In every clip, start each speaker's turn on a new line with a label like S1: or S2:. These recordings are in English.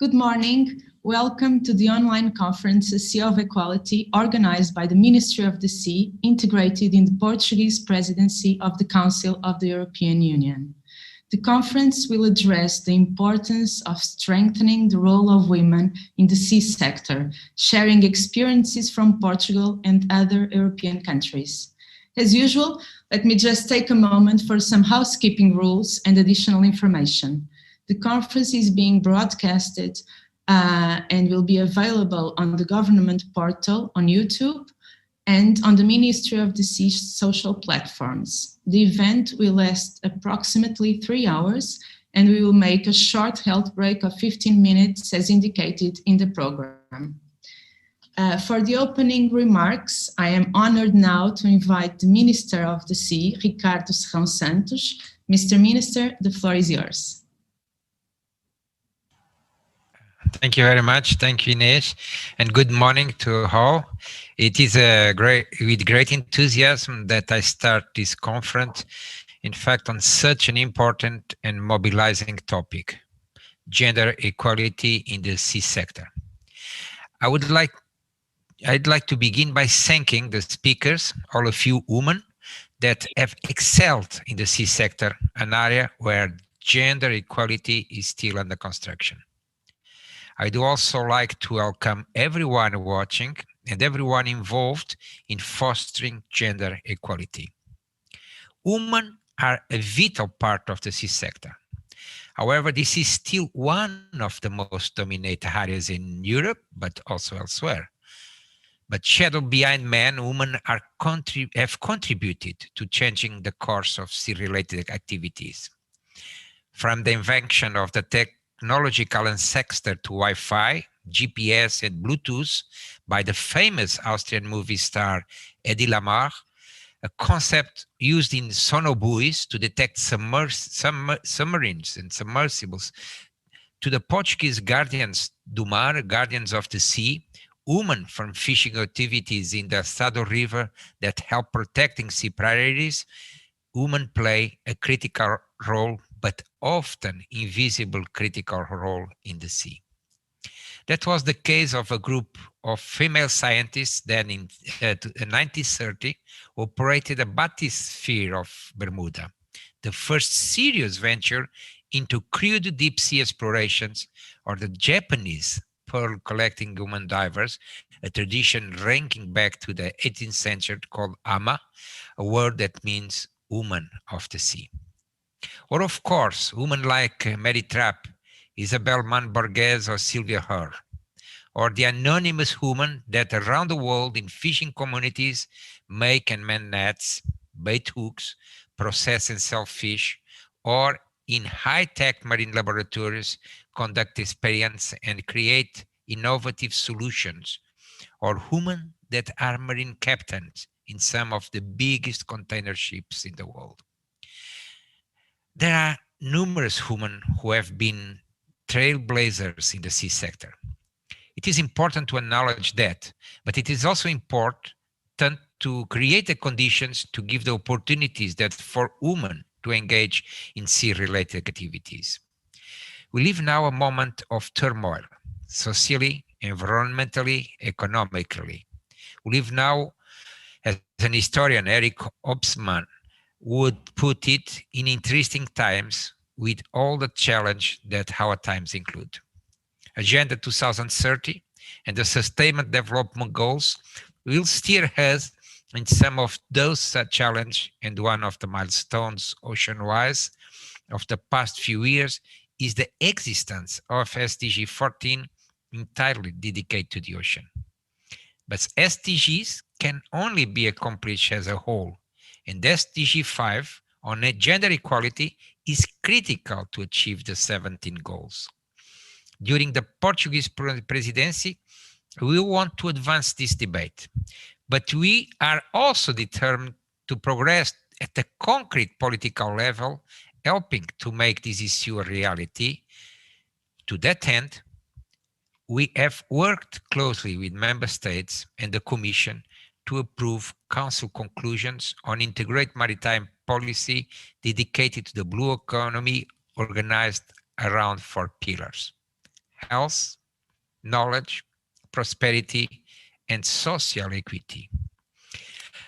S1: Good morning. Welcome to the online conference Sea of Equality organized by the Ministry of the Sea, integrated in the Portuguese presidency of the Council of the European Union. The conference will address the importance of strengthening the role of women in the sea sector, sharing experiences from Portugal and other European countries. As usual, let me just take a moment for some housekeeping rules and additional information. The conference is being broadcasted and will be available on the government portal on YouTube and on the Ministry of the Sea social platforms. The event will last approximately 3 hours and we will make a short health break of 15 minutes as indicated in the program. For the opening remarks, I am honored now to invite the Minister of the Sea, Ricardo Serrão Santos. Mr. Minister, the floor is yours.
S2: Thank you very much. Thank you, Inês, and good morning to all. It is with great enthusiasm that I start this conference, in fact, on such an important and mobilizing topic, gender equality in the sea sector. I'd like to begin by thanking the speakers, all of you women, that have excelled in the sea sector, an area where gender equality is still under construction. I do also like to welcome everyone watching and everyone involved in fostering gender equality. Women are a vital part of the sea sector. However, this is still one of the most dominated areas in Europe, but also elsewhere. But shadow behind men, women have contributed to changing the course of sea-related activities. From the invention of the technological ancestor to Wi-Fi, GPS, and Bluetooth by the famous Austrian movie star Eddie Lamar, a concept used in sonobuoys to detect submarines and submersibles, to the Portuguese guardians do mar, guardians of the sea, women from fishing activities in the Sado River that help protecting sea priorities. Women play a critical role, but often invisible critical role in the sea. That was the case of a group of female scientists that in 1930 operated a bathysphere of Bermuda, the first serious venture into crewed deep sea explorations, or the Japanese pearl collecting women divers, a tradition ranking back to the 18th century called ama, a word that means woman of the sea. Or of course, women like Maritime, Isabel Borghese or Sylvia Herr, or the anonymous women that around the world in fishing communities make and mend nets, bait hooks, process and sell fish, or in high-tech marine laboratories conduct experiments and create innovative solutions, or women that are marine captains in some of the biggest container ships in the world. There are numerous women who have been trailblazers in the sea sector. It is important to acknowledge that, but it is also important to create the conditions to give the opportunities that for women to engage in sea-related activities. We live now a moment of turmoil, socially, environmentally, economically. We live now, as an historian, Eric Hobsbawm, would put it, in interesting times with all the challenge that our times include. Agenda 2030 and the Sustainable Development Goals will steer us in some of those challenges, and one of the milestones ocean-wise of the past few years is the existence of SDG 14 entirely dedicated to the ocean. But SDGs can only be accomplished as a whole, and SDG 5 on gender equality is critical to achieve the 17 goals. During the Portuguese presidency, we want to advance this debate, but we are also determined to progress at a concrete political level, helping to make this issue a reality. To that end, we have worked closely with member states and the Commission to approve Council conclusions on integrated maritime policy dedicated to the blue economy, organized around 4 pillars: health, knowledge, prosperity, and social equity.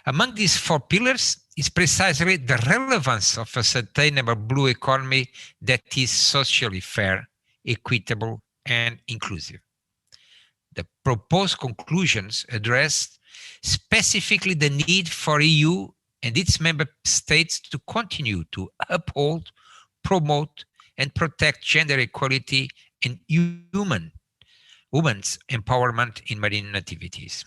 S2: Among these four pillars is precisely the relevance of a sustainable blue economy that is socially fair, equitable, and inclusive. The proposed conclusions address specifically the need for EU and its member states to continue to uphold, promote, and protect gender equality and women's empowerment in marine activities.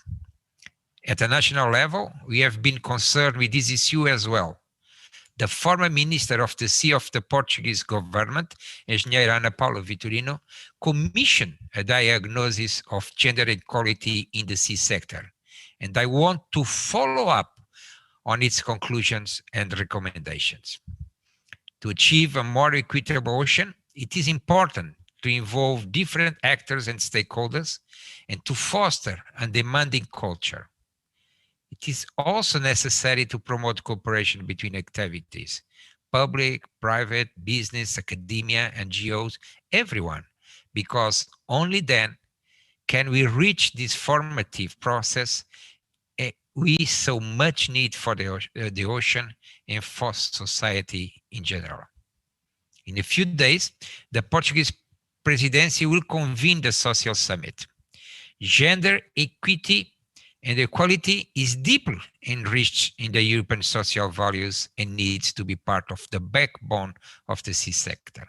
S2: At a national level, we have been concerned with this issue as well. The former Minister of the Sea of the Portuguese government, Engenheira Ana Paula Vitorino, commissioned a diagnosis of gender equality in the sea sector, and I want to follow up on its conclusions and recommendations. To achieve a more equitable ocean, it is important to involve different actors and stakeholders and to foster a demanding culture. It is also necessary to promote cooperation between activities, public, private, business, academia, NGOs, everyone, because only then can we reach this formative process we so much need for the ocean and for society in general. In a few days, the Portuguese presidency will convene the social summit. Gender equity and equality is deeply enriched in the European social values and needs to be part of the backbone of the sea sector.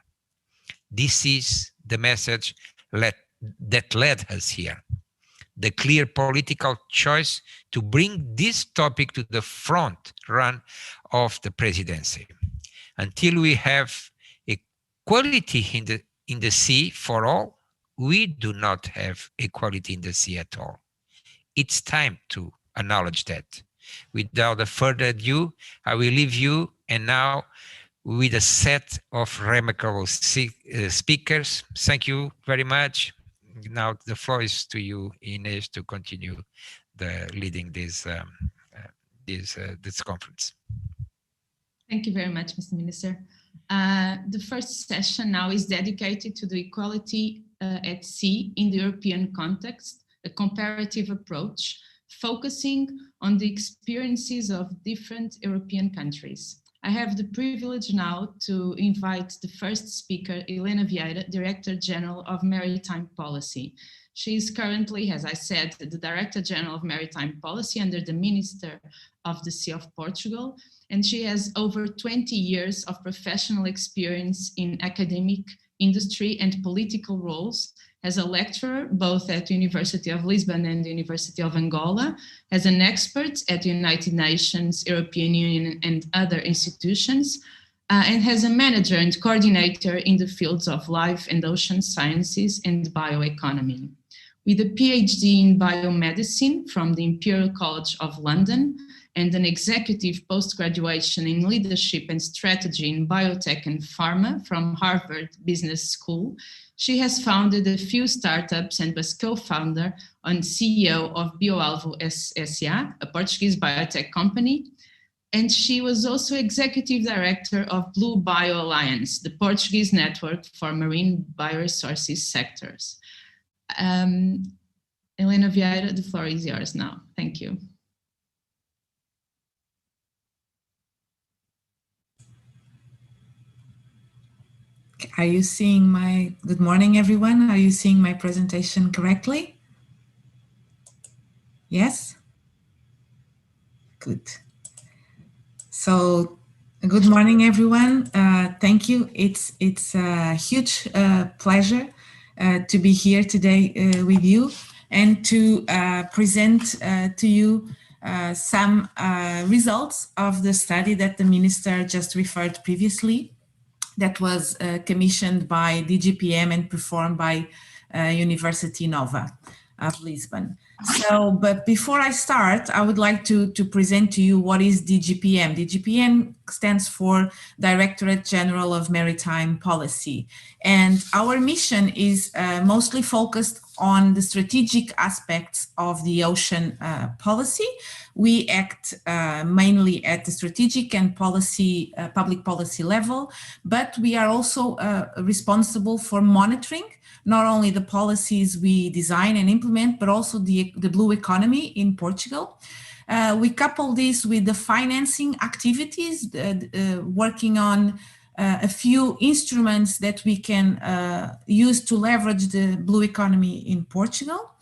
S2: This is the message that led us here. The clear political choice to bring this topic to the front run of the presidency. Until we have equality in the sea for all, we do not have equality in the sea at all. It's time to acknowledge that. Without further ado, I will leave you and now with a set of remarkable speakers. Thank you very much. Now the floor is to you, Inês, to continue leading this conference.
S1: Thank you very much, Mr. Minister. The first session now is dedicated to the equality at sea in the European context, a comparative approach, focusing on the experiences of different European countries. I have the privilege now to invite the first speaker, Ilenoviada, Director General of Maritime Policy. She is currently, as I said, the Director General of Maritime Policy under the Minister of the Sea of Portugal, and she has over 20 years of professional experience in academic, industry, and political roles as a lecturer, both at the University of Lisbon and the University of Angola, as an expert at the United Nations, European Union, and other institutions, and as a manager and coordinator in the fields of life and ocean sciences and bioeconomy. With a PhD in biomedicine from the Imperial College of London and an executive post-graduation in leadership and strategy in biotech and pharma from Harvard Business School, she has founded a few startups and was co-founder and CEO of BioAlvo S.A., a Portuguese biotech company. And she was also executive director of Blue Bio Alliance, the Portuguese network for marine bioresources sectors. Ilenoviada, the floor is yours now. Thank you.
S3: Are you seeing my, good morning everyone, are you seeing my presentation correctly? Yes? Good. So, good morning everyone, thank you. It's a huge pleasure to be here today with you and to present to you some results of the study that the Minister just referred previously, that was commissioned by DGPM and performed by University Nova of Lisbon. So, but before I start, I would like to present to you what is DGPM. DGPM stands for Directorate General of Maritime Policy. And our mission is mostly focused on the strategic aspects of the ocean policy. We act mainly at the strategic and policy, public policy level, but we are also responsible for monitoring not only the policies we design and implement, but also the blue economy in Portugal. We couple this with the financing activities, working on a few instruments that we can use to leverage the blue economy in Portugal.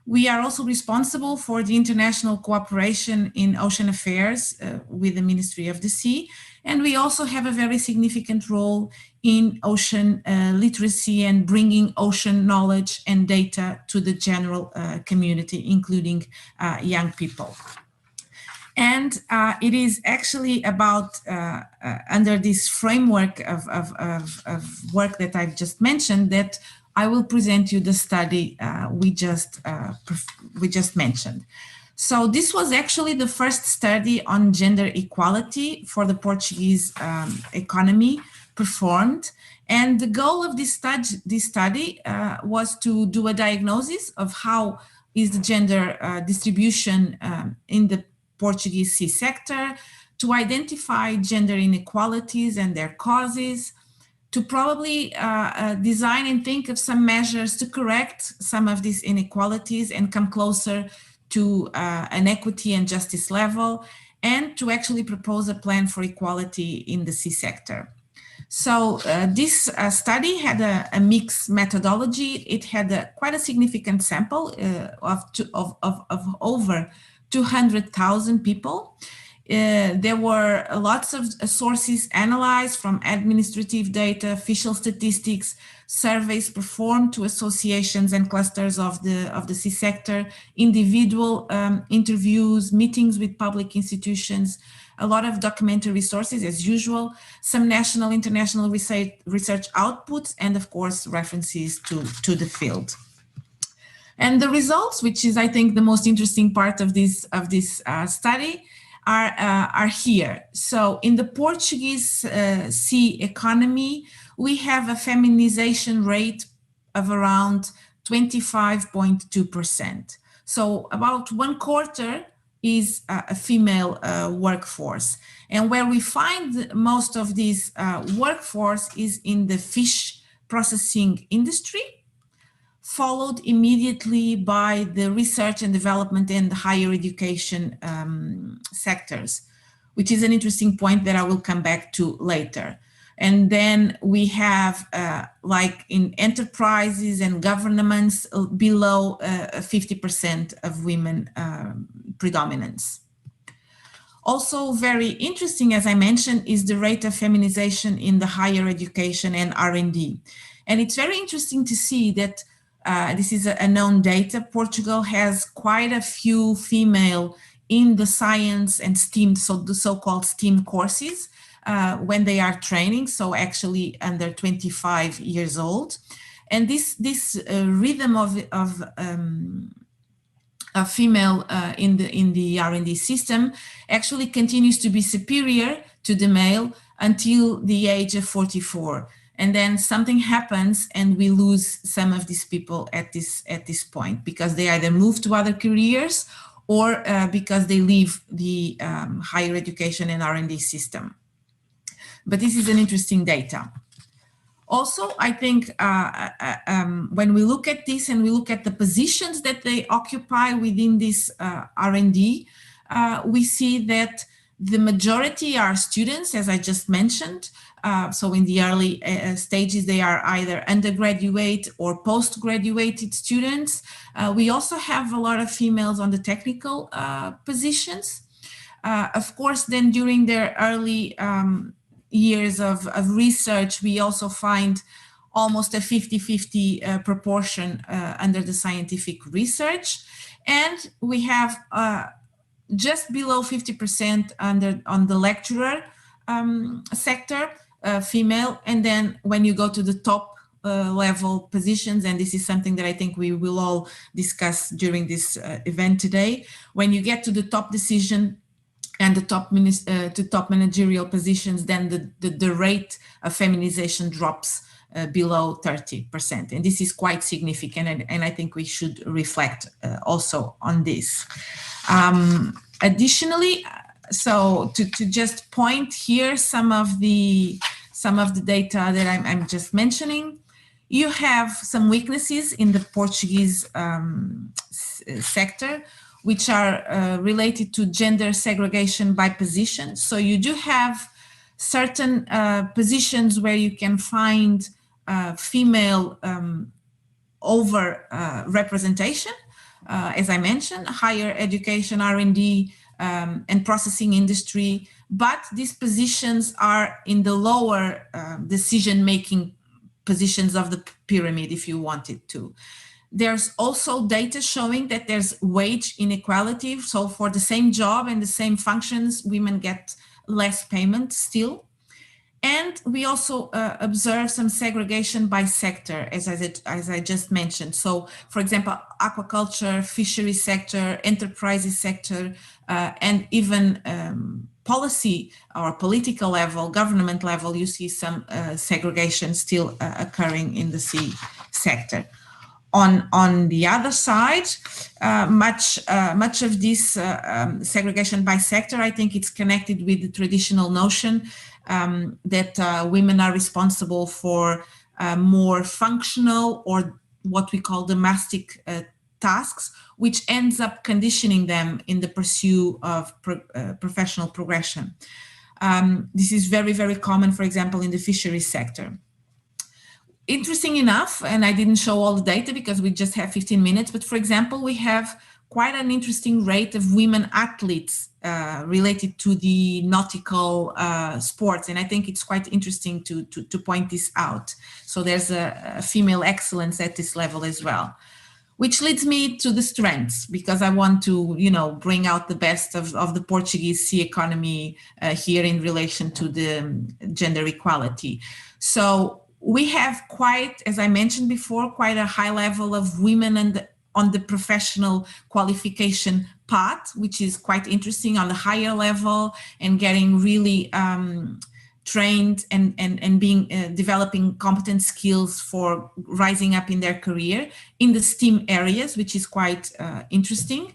S3: We are also responsible for the international cooperation in ocean affairs with the Ministry of the Sea. And we also have a very significant role in ocean literacy and bringing ocean knowledge and data to the general community, including young people. And it is actually about, under this framework of work that I've just mentioned, that I will present you the study we just mentioned. So this was actually the first study on gender equality for the Portuguese economy performed. And the goal of this study was to do a diagnosis of how is the gender distribution in the Portuguese sea sector, to identify gender inequalities and their causes, to probably design and think of some measures to correct some of these inequalities and come closer to an equity and justice level, and to actually propose a plan for equality in the sea sector. So this study had a mixed methodology. It had quite a significant sample of over 200,000 people. There were lots of sources analyzed, from administrative data, official statistics, surveys performed to associations and clusters of the sea sector, individual interviews, meetings with public institutions, a lot of documentary sources as usual, some national, international research outputs, and of course references to the field. And the results, which is I think the most interesting part of this study, are here. So in the Portuguese sea economy, we have a feminization rate of around 25.2%. So about 1/4 is a female workforce. And where we find most of this workforce is in the fish processing industry, followed immediately by the research and development and the higher education sectors, which is an interesting point that I will come back to later. And then we have, like in enterprises and governments, below 50% of women predominance. Also very interesting, as I mentioned, is the rate of feminization in the higher education and R&D. And it's very interesting to see that this is a known data. Portugal has quite a few female in the science and STEAM, so the so-called STEAM courses when they are training, so actually under 25 years old. And this rhythm of female in the R&D system actually continues to be superior to the male until the age of 44. And then something happens and we lose some of these people at this point, because they either move to other careers or because they leave the higher education and R&D system. But this is an interesting data. Also, I think when we look at this and we look at the positions that they occupy within this R&D, we see that the majority are students, as I just mentioned. So in the early stages, they are either undergraduate or postgraduate students. We also have a lot of females on the technical positions. Of course, then during their early years of research, we also find almost a 50-50 proportion under the scientific research. And we have just below 50% on the lecturer sector, female. And then when you go to the top level positions, and this is something that I think we will all discuss during this event today, when you get to the top decision and the top managerial positions, then the rate of feminization drops below 30%. And this is quite significant, and I think we should reflect also on this. Additionally, so to just point here some of the data that I'm just mentioning, you have some weaknesses in the Portuguese sector, which are related to gender segregation by position. So you do have certain positions where you can find female over representation, as I mentioned, higher education, R&D, and processing industry, but these positions are in the lower decision-making positions of the pyramid, if you wanted to. There's also data showing that there's wage inequality. So for the same job and the same functions, women get less payment still. And we also observe some segregation by sector, as I just mentioned. So, for example, aquaculture, fishery sector, enterprises sector, and even policy or political level, government level, you see some segregation still occurring in the sea sector. On the other side, much of this segregation by sector, I think it's connected with the traditional notion that women are responsible for more functional or what we call domestic tasks, which ends up conditioning them in the pursuit of professional progression. This is very, very common, for example, in the fisheries sector. Interesting enough, and I didn't show all the data because we just have 15 minutes, but for example, we have quite an interesting rate of women athletes related to the nautical sports. And I think it's quite interesting to point this out. So there's a female excellence at this level as well, which leads me to the strengths, because I want to, bring out the best of the Portuguese sea economy here in relation to the gender equality. So we have quite, as I mentioned before, quite a high level of women on the professional qualification path, which is quite interesting on the higher level and getting really trained and being developing competent skills for rising up in their career in the STEAM areas, which is quite interesting.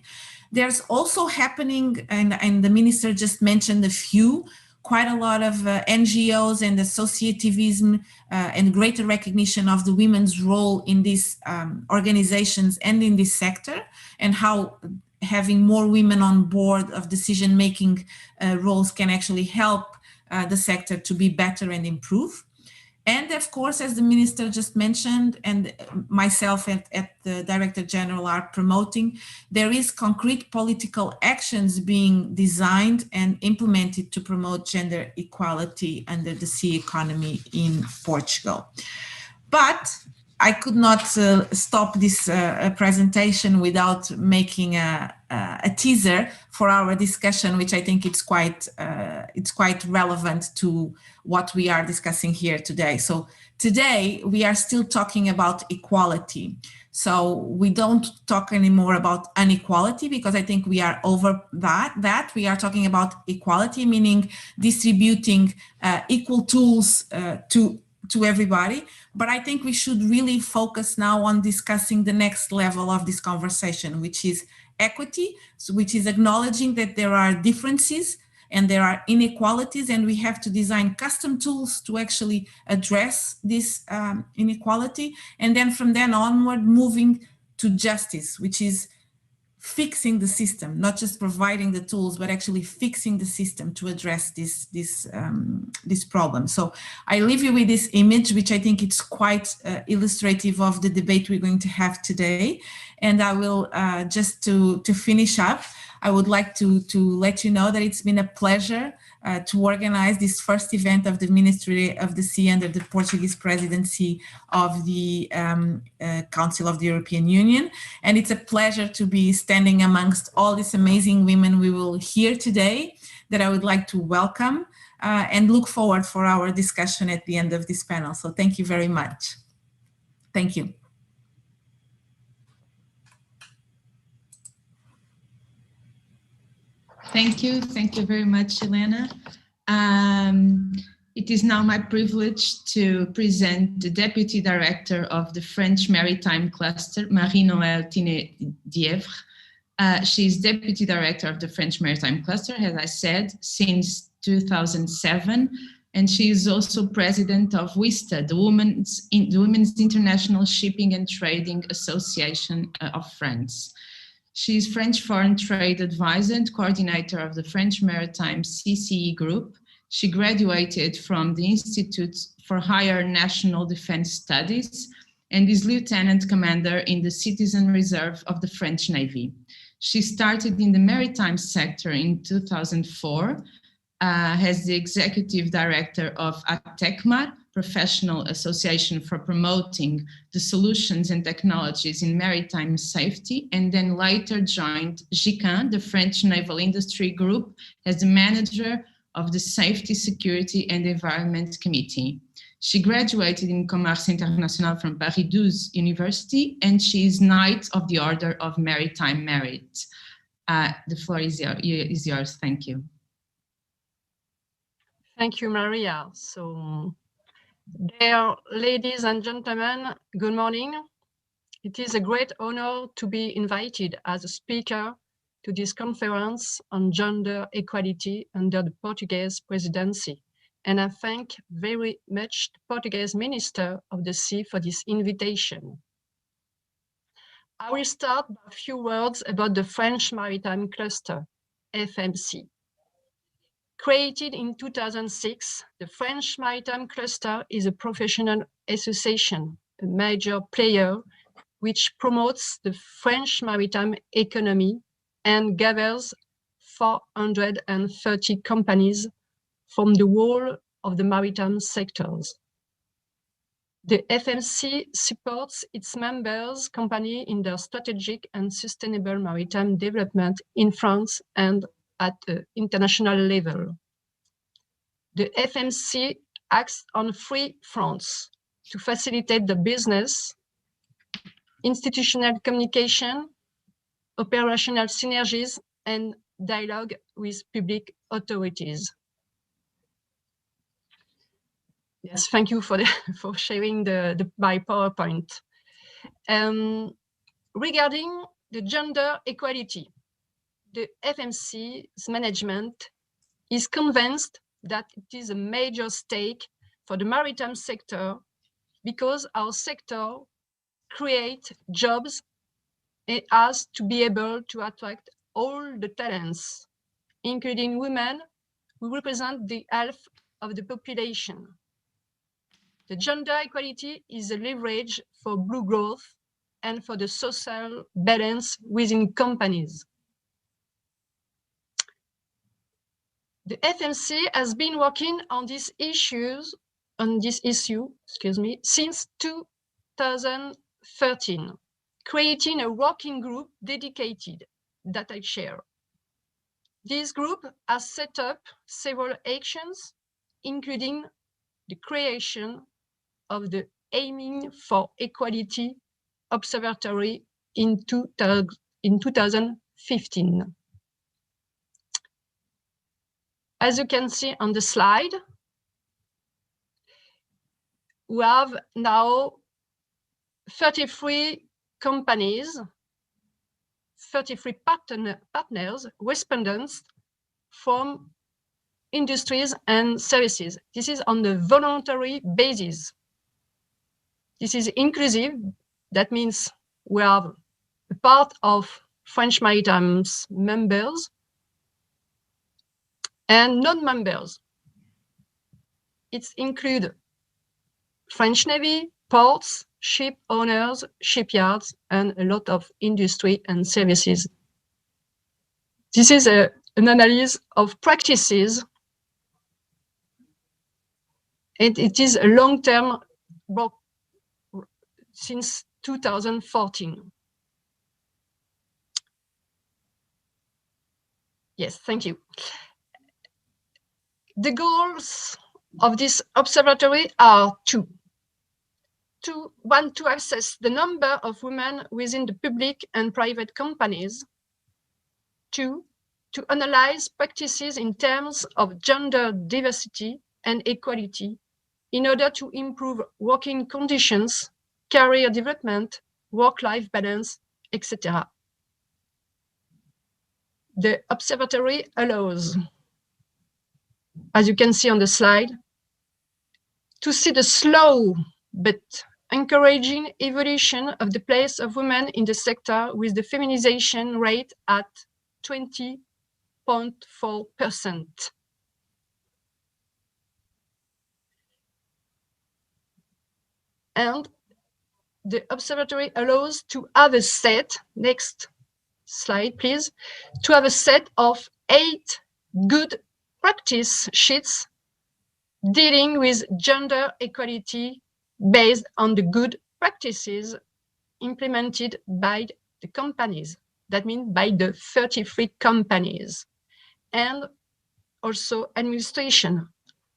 S3: There's also happening, and the minister just mentioned a few, quite a lot of NGOs and associativism and greater recognition of the women's role in these organizations and in this sector, and how having more women on board of decision-making roles can actually help the sector to be better and improve. And of course, as the minister just mentioned, and myself at the Director General are promoting, there is concrete political actions being designed and implemented to promote gender equality under the sea economy in Portugal. But I could not stop this presentation without making a teaser for our discussion, which I think it's quite relevant to what we are discussing here today. So today we are still talking about equality. So we don't talk anymore about inequality, because I think we are over that. We are talking about equality, meaning distributing equal tools to everybody. But I think we should really focus now on discussing the next level of this conversation, which is equity, which is acknowledging that there are differences and there are inequalities, and we have to design custom tools to actually address this inequality. And then from then onward, moving to justice, which is fixing the system, not just providing the tools, but actually fixing the system to address this problem. So I leave you with this image, which I think it's quite illustrative of the debate we're going to have today. And I will just to finish up, I would like to let you know that it's been a pleasure to organize this first event of the Ministry of the Sea under the Portuguese presidency of the Council of the European Union. And it's a pleasure to be standing amongst all these amazing women we will hear today, that I would like to welcome and look forward for our discussion at the end of this panel. So thank you very much. Thank you.
S1: Thank you very much, Elena. It is now my privilege to present the Deputy Director of the French Maritime Cluster, Marie-Noëlle Tinet-Dièvre. She is Deputy Director of the French Maritime Cluster, as I said, since 2007, and she is also President of WISTA, the Women's International Shipping and Trading Association of France. She is French Foreign Trade Advisor and Coordinator of the French Maritime CCE Group. She graduated from the Institute for Higher National Defense Studies and is Lieutenant Commander in the Citizen Reserve of the French Navy. She started in the maritime sector in 2004 as the Executive Director of ATECMAR, Professional Association for Promoting the Solutions and Technologies in Maritime Safety, and then later joined GICAN, the French Naval Industry Group, as the Manager of the Safety, Security and Environment Committee. She graduated in Commerce International from Paris 12 University, and she is Knight of the Order of Maritime Merit. The floor is yours. Thank you.
S4: Thank you, Maria. So, dear ladies and gentlemen, good morning. It is a great honor to be invited as a speaker to this conference on gender equality under the Portuguese presidency. And I thank very much the Portuguese Minister of the Sea for this invitation. I will start by a few words about the French Maritime Cluster, FMC. Created in 2006, the French Maritime Cluster is a professional association, a major player which promotes the French maritime economy and gathers 430 companies from the whole of the maritime sectors. The FMC supports its members' company in their strategic and sustainable maritime development in France and at the international level. The FMC acts on 3 fronts to facilitate the business, institutional communication, operational synergies, and dialogue with public authorities. Yes, thank you for sharing my PowerPoint. Regarding the gender equality, the FMC's management is convinced that it is a major stake for the maritime sector because our sector creates jobs and has to be able to attract all the talents, including women who represent the half of the population. The gender equality is a leverage for blue growth and for the social balance within companies. The FMC has been working on this issue, since 2013, creating a working group dedicated that I chair. This group has set up several actions, including the creation of the Aiming for Equality Observatory in 2015. As you can see on the slide, we have now 33 companies, 33 partners, respondents from industries and services. This is on a voluntary basis. This is inclusive. That means we are a part of French Maritime's members and non-members. It includes French Navy, ports, ship owners, shipyards, and a lot of industry and services. This is an analysis of practices, and it is a long-term work since 2014. Yes, thank you. The goals of this observatory are two. One, to assess the number of women within the public and private companies. 2, to analyze practices in terms of gender diversity and equality in order to improve working conditions, career development, work-life balance, etc. The observatory allows, as you can see on the slide, to see the slow but encouraging evolution of the place of women in the sector, with the feminization rate at 20.4%. And the observatory allows to have a set, next slide please, to have a set of 8 good practice sheets dealing with gender equality based on the good practices implemented by the companies. That means by the 33 companies, and also administration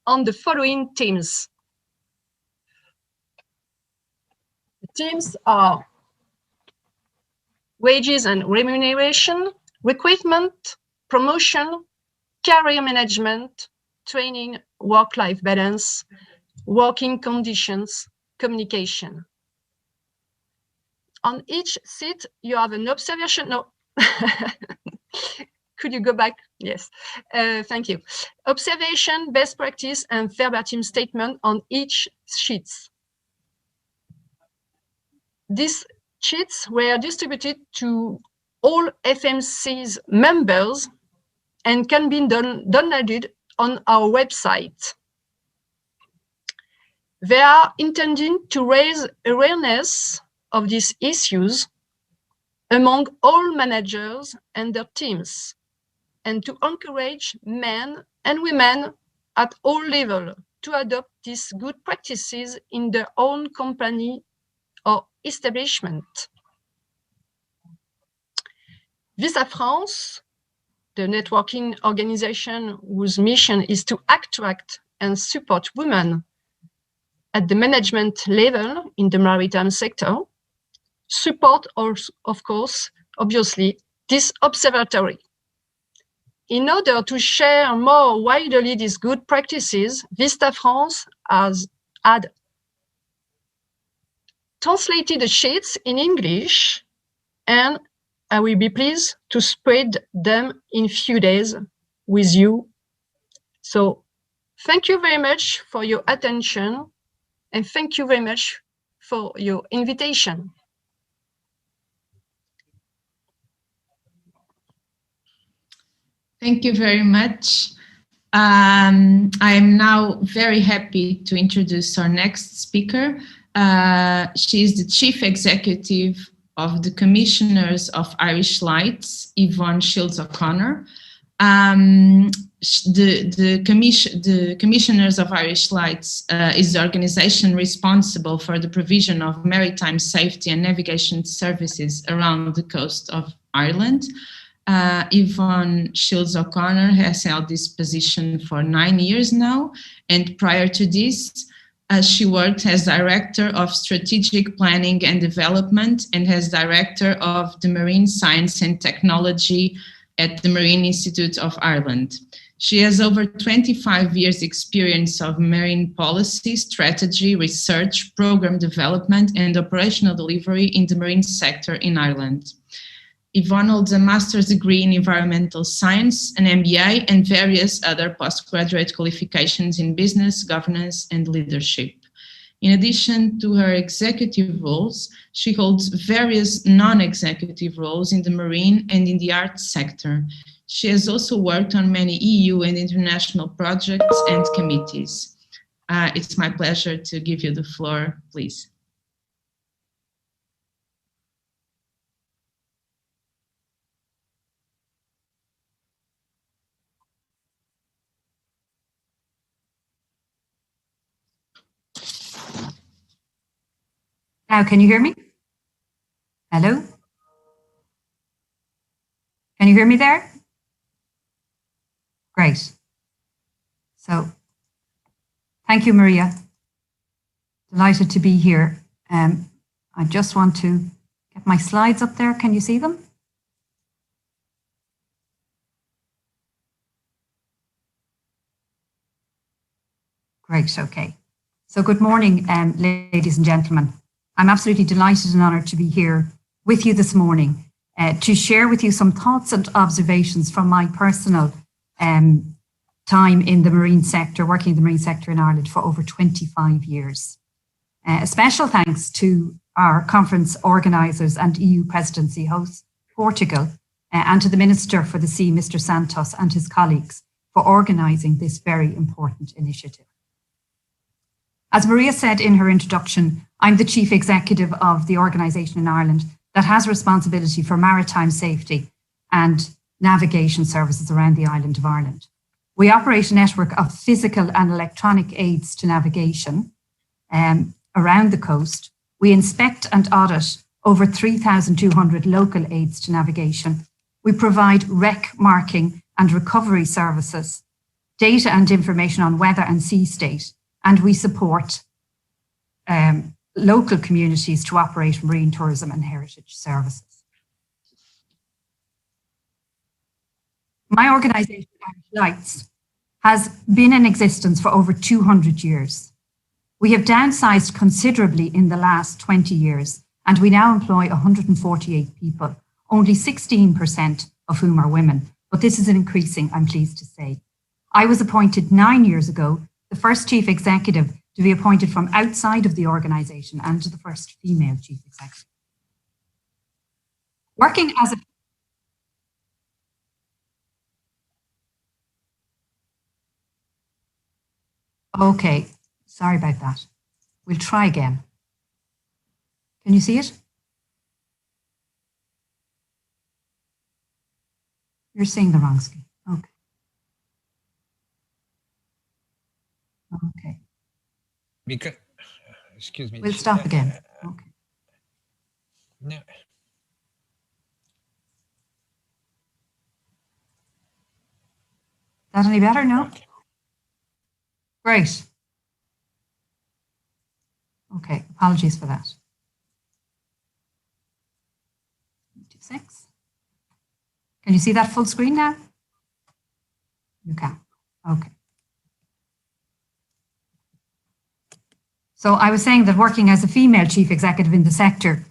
S4: on the following themes. The themes are wages and remuneration, recruitment, promotion, career management, training, work-life balance, working conditions, communication. On each seat, you have an observation. No, could you go back? Yes, thank you. Observation, best practice, and verbatim statement on each sheets. These sheets were distributed to all FMC's members and can be downloaded on our website. They are intended to raise awareness of these issues among all managers and their teams, and to encourage men and women at all levels to adopt these good practices in their own company or establishment. Visa France, the networking organization whose mission is to attract and support women at the management level in the maritime sector, support, of course, obviously, this observatory. In order to share more widely these good practices, Vista France had translated the sheets in English, and I will be pleased to spread them in a few days with you. So thank you very much for your attention, and thank you very much for your invitation.
S1: Thank you very much. I am now very happy to introduce our next speaker. She is the Chief Executive of the Commissioners of Irish Lights, Yvonne Shields O'Connor. The Commissioners of Irish Lights is the organization responsible for the provision of maritime safety and navigation services around the coast of Ireland. Yvonne Shields O'Connor has held this position for 9 years now, and prior to this, she worked as Director of Strategic Planning and Development and as Director of the Marine Science and Technology at the Marine Institute of Ireland. She has over 25 years experience of marine policy, strategy, research, program development, and operational delivery in the marine sector in Ireland. Yvonne holds a master's degree in environmental science, an MBA, and various other postgraduate qualifications in business, governance, and leadership. In addition to her executive roles, she holds various non-executive roles in the marine and in the arts sector. She has also worked on many EU and international projects and committees. It's my pleasure to give you the floor, please.
S5: Now, can you hear me? Hello? Can you hear me there? Great. So, thank you, Maria. Delighted to be here. I just want to get my slides up there. Can you see them? Great, okay. So good morning, ladies and gentlemen. I'm absolutely delighted and honoured to be here with you this morning to share with you some thoughts and observations from my personal time in the marine sector, working in the marine sector in Ireland for over 25 years. A special thanks to our conference organisers and EU presidency host, Portugal, and to the Minister for the Sea, Mr. Santos, and his colleagues for organising this very important initiative. As Maria said in her introduction, I'm the Chief Executive of the organisation in Ireland that has responsibility for maritime safety and navigation services around the island of Ireland. We operate a network of physical and electronic aids to navigation around the coast. We inspect and audit over 3,200 local aids to navigation. We provide wreck marking and recovery services, data and information on weather and sea state, and we support local communities to operate marine tourism and heritage services. My organisation, Irish Lights, has been in existence for over 200 years. We have downsized considerably in the last 20 years, and we now employ 148 people, only 16% of whom are women. But this is increasing, I'm pleased to say. I was appointed 9 years ago, the first chief executive to be appointed from outside of the organisation and the first female chief executive. Working as a Okay, sorry about that. We'll try again. Can you see it? You're seeing the wrong screen. Okay. Okay.
S2: Because, excuse me.
S5: We'll stop again. Okay.
S2: No.
S5: That any better? No?
S2: Okay.
S5: Great. Okay, apologies for that. 26. Can you see that full screen now? You can. Okay. So I was saying that working as a female chief executive in the sector,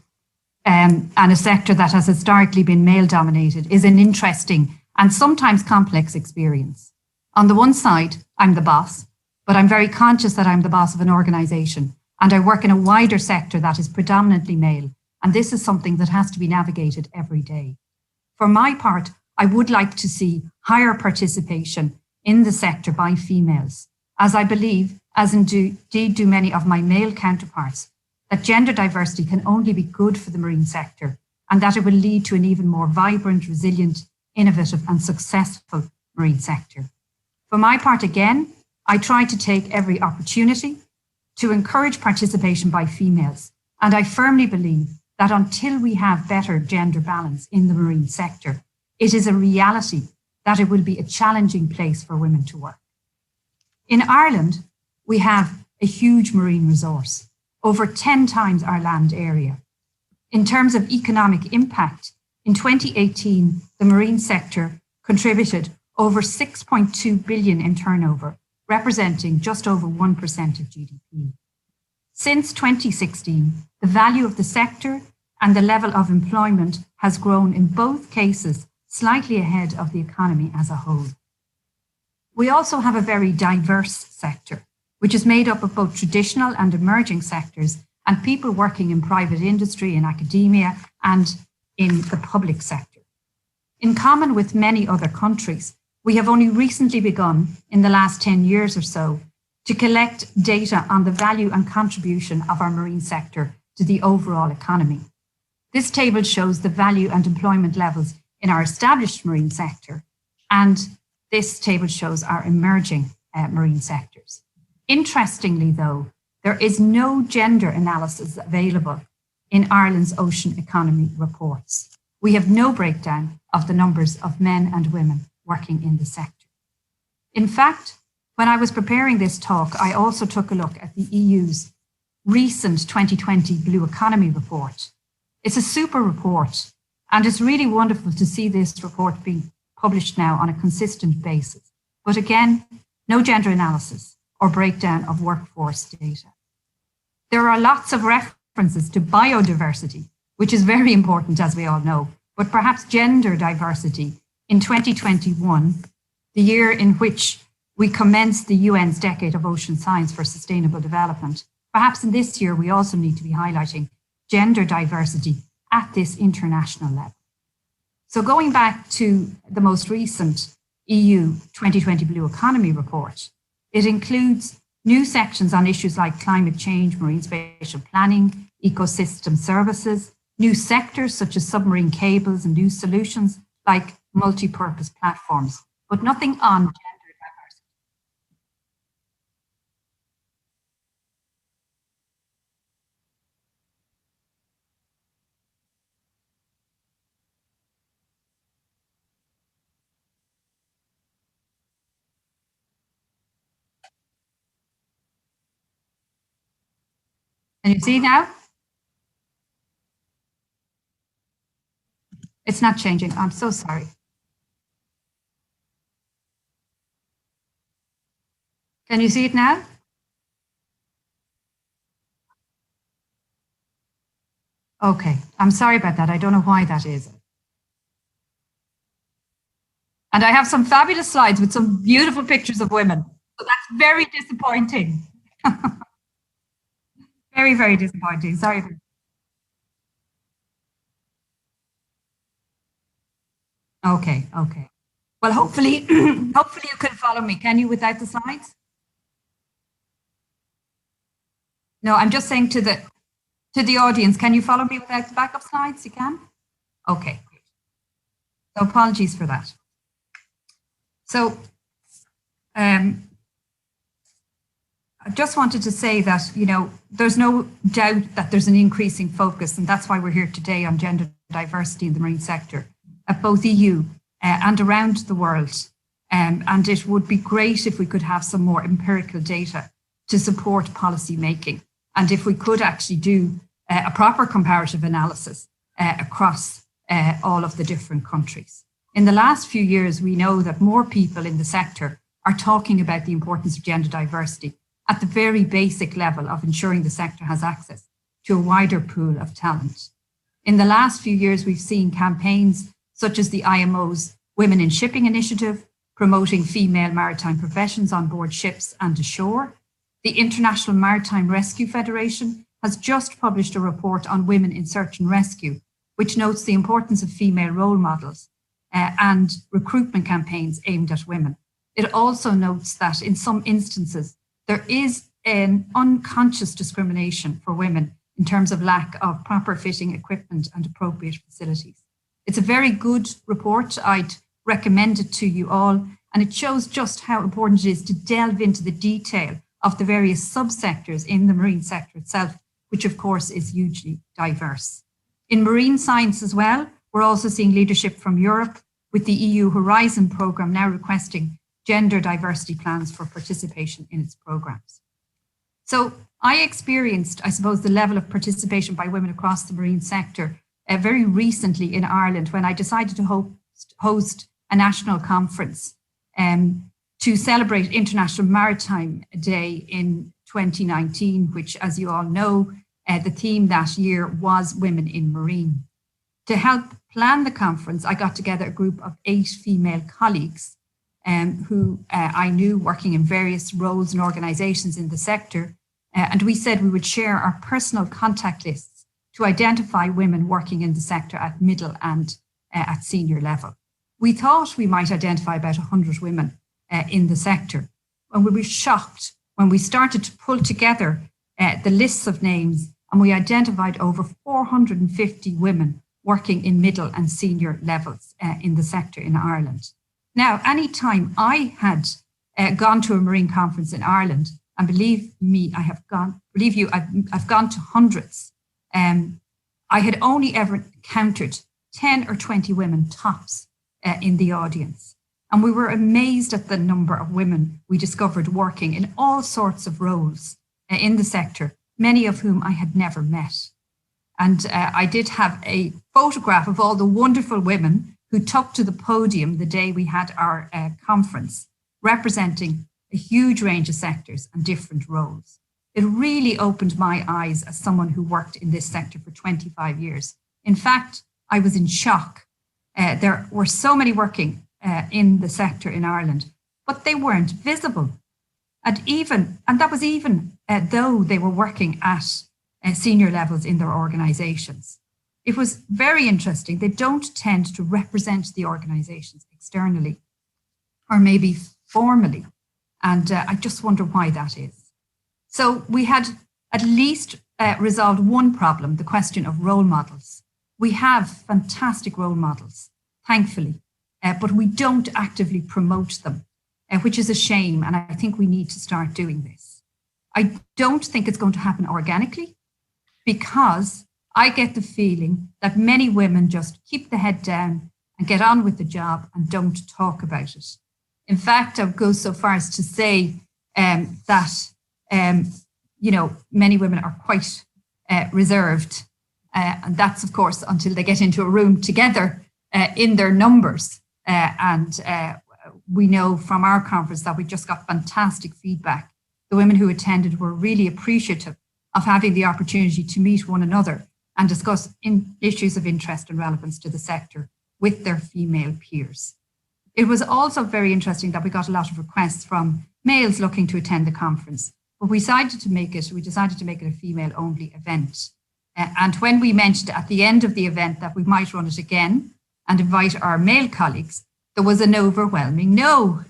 S5: and a sector that has historically been male dominated, is an interesting and sometimes complex experience. On the one side, I'm the boss, but I'm very conscious that I'm the boss of an organisation, and I work in a wider sector that is predominantly male, and this is something that has to be navigated every day. For my part, I would like to see higher participation in the sector by females, as I believe, as indeed do many of my male counterparts, that gender diversity can only be good for the marine sector, and that it will lead to an even more vibrant, resilient, innovative and successful marine sector. For my part, again, I try to take every opportunity to encourage participation by females, and I firmly believe that until we have better gender balance in the marine sector, it is a reality that it will be a challenging place for women to work. In Ireland, we have a huge marine resource, over 10 times our land area. In terms of economic impact, in 2018, the marine sector contributed over 6.2 billion in turnover, representing just over 1% of GDP. Since 2016, the value of the sector and the level of employment has grown in both cases slightly ahead of the economy as a whole. We also have a very diverse sector, which is made up of both traditional and emerging sectors and people working in private industry, in academia, and in the public sector. In common with many other countries, we have only recently begun, in the last 10 years or so, to collect data on the value and contribution of our marine sector to the overall economy. This table shows the value and employment levels in our established marine sector, and this table shows our emerging marine sectors. Interestingly, though, there is no gender analysis available in Ireland's ocean economy reports. We have no breakdown of the numbers of men and women working in the sector. In fact, when I was preparing this talk, I also took a look at the EU's recent 2020 Blue Economy report. It's a super report, and it's really wonderful to see this report being published now on a consistent basis. But again, no gender analysis. or breakdown of workforce data. There are lots of references to biodiversity, which is very important, as we all know, but perhaps gender diversity in 2021, the year in which we commenced the UN's Decade of Ocean Science for Sustainable Development. Perhaps in this year, we also need to be highlighting gender diversity at this international level. So going back to the most recent EU 2020 Blue Economy report, it includes new sections on issues like climate change, marine spatial planning, ecosystem services, new sectors such as submarine cables, and new solutions like multi-purpose platforms, but nothing on gender diversity. Can you see now? It's not changing. I'm so sorry. Can you see it now? Okay, I'm sorry about that. I don't know why that is. And I have some fabulous slides with some beautiful pictures of women. So that's very disappointing. Very, very disappointing. Sorry. Okay, okay. Well, hopefully, hopefully you can follow me. Can you without the slides? No, I'm just saying to the audience, can you follow me without the backup slides? You can? Okay, great. So apologies for that. So I just wanted to say that, you know, there's no doubt that there's an increasing focus, and that's why we're here today on gender diversity in the marine sector at both EU and around the world. And it would be great if we could have some more empirical data to support policy making. And if we could actually do a proper comparative analysis across all of the different countries. In the last few years, we know that more people in the sector are talking about the importance of gender diversity at the very basic level of ensuring the sector has access to a wider pool of talent. In the last few years, we've seen campaigns such as the IMO's Women in Shipping initiative, promoting female maritime professions on board ships and ashore. The International Maritime Rescue Federation has just published a report on women in search and rescue, which notes the importance of female role models and recruitment campaigns aimed at women. It also notes that in some instances, there is an unconscious discrimination for women in terms of lack of proper fitting equipment and appropriate facilities. It's a very good report. I'd recommend it to you all, and it shows just how important it is to delve into the detail of the various subsectors in the marine sector itself, which of course is hugely diverse. In marine science as well, we're also seeing leadership from Europe, with the EU Horizon programme now requesting gender diversity plans for participation in its programmes. So I experienced, I suppose, the level of participation by women across the marine sector very recently in Ireland when I decided to host a national conference to celebrate International Maritime Day in 2019, which, as you all know, the theme that year was Women in Marine. To help plan the conference, I got together a group of 8 female colleagues who I knew working in various roles and organisations in the sector, and we said we would share our personal contact lists to identify women working in the sector at middle and at senior level. We thought we might identify about 100 women in the sector, and we were shocked when we started to pull together the lists of names, and we identified over 450 women working in middle and senior levels in the sector in Ireland. Now, any time I had gone to a marine conference in Ireland, and believe me, I've gone to hundreds, I had only ever encountered 10 or 20 women tops in the audience. And we were amazed at the number of women we discovered working in all sorts of roles in the sector, many of whom I had never met. And I did have a photograph of all the wonderful women who took to the podium the day we had our conference, representing a huge range of sectors and different roles. It really opened my eyes as someone who worked in this sector for 25 years. In fact, I was in shock. There were so many working in the sector in Ireland, but they weren't visible. And that was even though they were working at senior levels in their organisations. It was very interesting. They don't tend to represent the organisations externally or maybe formally. And I just wonder why that is. So we had at least resolved one problem, the question of role models. We have fantastic role models, thankfully, but we don't actively promote them, which is a shame. And I think we need to start doing this. I don't think it's going to happen organically, because I get the feeling that many women just keep the head down and get on with the job and don't talk about it. In fact, I would go so far as to say that many women are quite reserved. And that's, of course, until they get into a room together in their numbers. We know from our conference that we just got fantastic feedback. The women who attended were really appreciative of having the opportunity to meet one another and discuss issues of interest and relevance to the sector with their female peers. It was also very interesting that we got a lot of requests from males looking to attend the conference, but we decided to make it a female-only event. And when we mentioned at the end of the event that we might run it again and invite our male colleagues, there was an overwhelming no.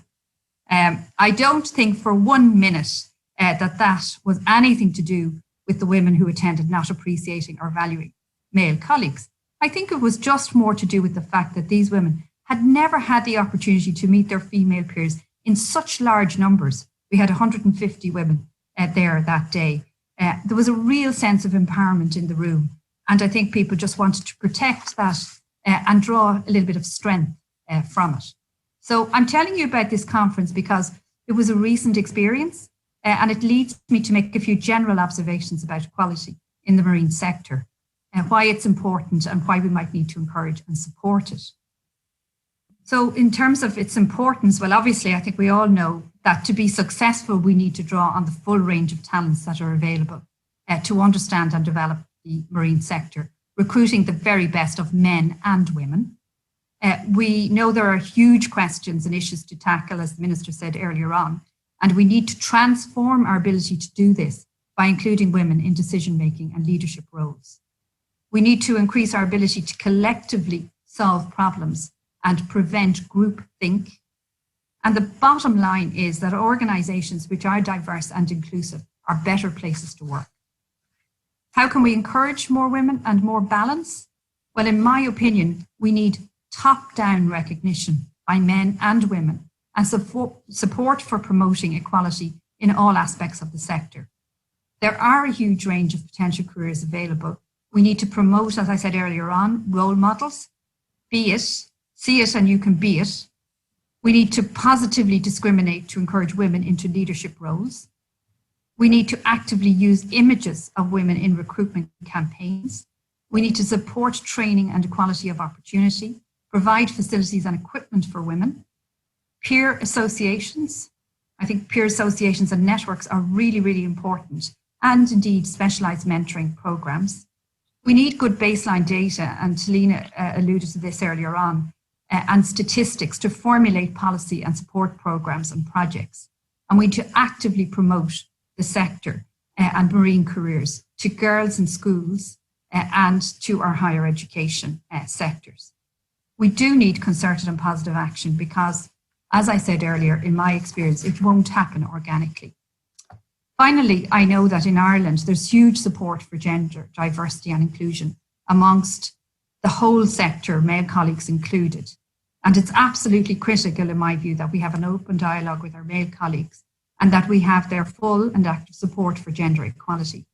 S5: I don't think for 1 minute that was anything to do with the women who attended not appreciating or valuing male colleagues. I think it was just more to do with the fact that these women had never had the opportunity to meet their female peers in such large numbers. We had 150 women there that day. There was a real sense of empowerment in the room. And I think people just wanted to protect that and draw a little bit of strength from it. So I'm telling you about this conference because it was a recent experience and it leads me to make a few general observations about equality in the marine sector and why it's important and why we might need to encourage and support it. So in terms of its importance, well, obviously, I think we all know that to be successful, we need to draw on the full range of talents that are available to understand and develop the marine sector, recruiting the very best of men and women. We know there are huge questions and issues to tackle, as the Minister said earlier on, and we need to transform our ability to do this by including women in decision-making and leadership roles. We need to increase our ability to collectively solve problems and prevent groupthink. And the bottom line is that organisations which are diverse and inclusive are better places to work. How can we encourage more women and more balance? Well, in my opinion, we need top-down recognition by men and women and support for promoting equality in all aspects of the sector. There are a huge range of potential careers available. We need to promote, as I said earlier on, role models. Be it, see it and you can be it. We need to positively discriminate to encourage women into leadership roles. We need to actively use images of women in recruitment campaigns. We need to support training and equality of opportunity, provide facilities and equipment for women. Peer associations. I think peer associations and networks are really, really important, and indeed specialised mentoring programmes. We need good baseline data, and Talina alluded to this earlier on, and statistics to formulate policy and support programmes and projects. And we need to actively promote the sector and marine careers to girls in schools and to our higher education sectors. We do need concerted and positive action because, as I said earlier, in my experience, it won't happen organically. Finally, I know that in Ireland, there's huge support for gender diversity and inclusion amongst the whole sector, male colleagues included. And it's absolutely critical, in my view, that we have an open dialogue with our male colleagues and that we have their full and active support for gender equality.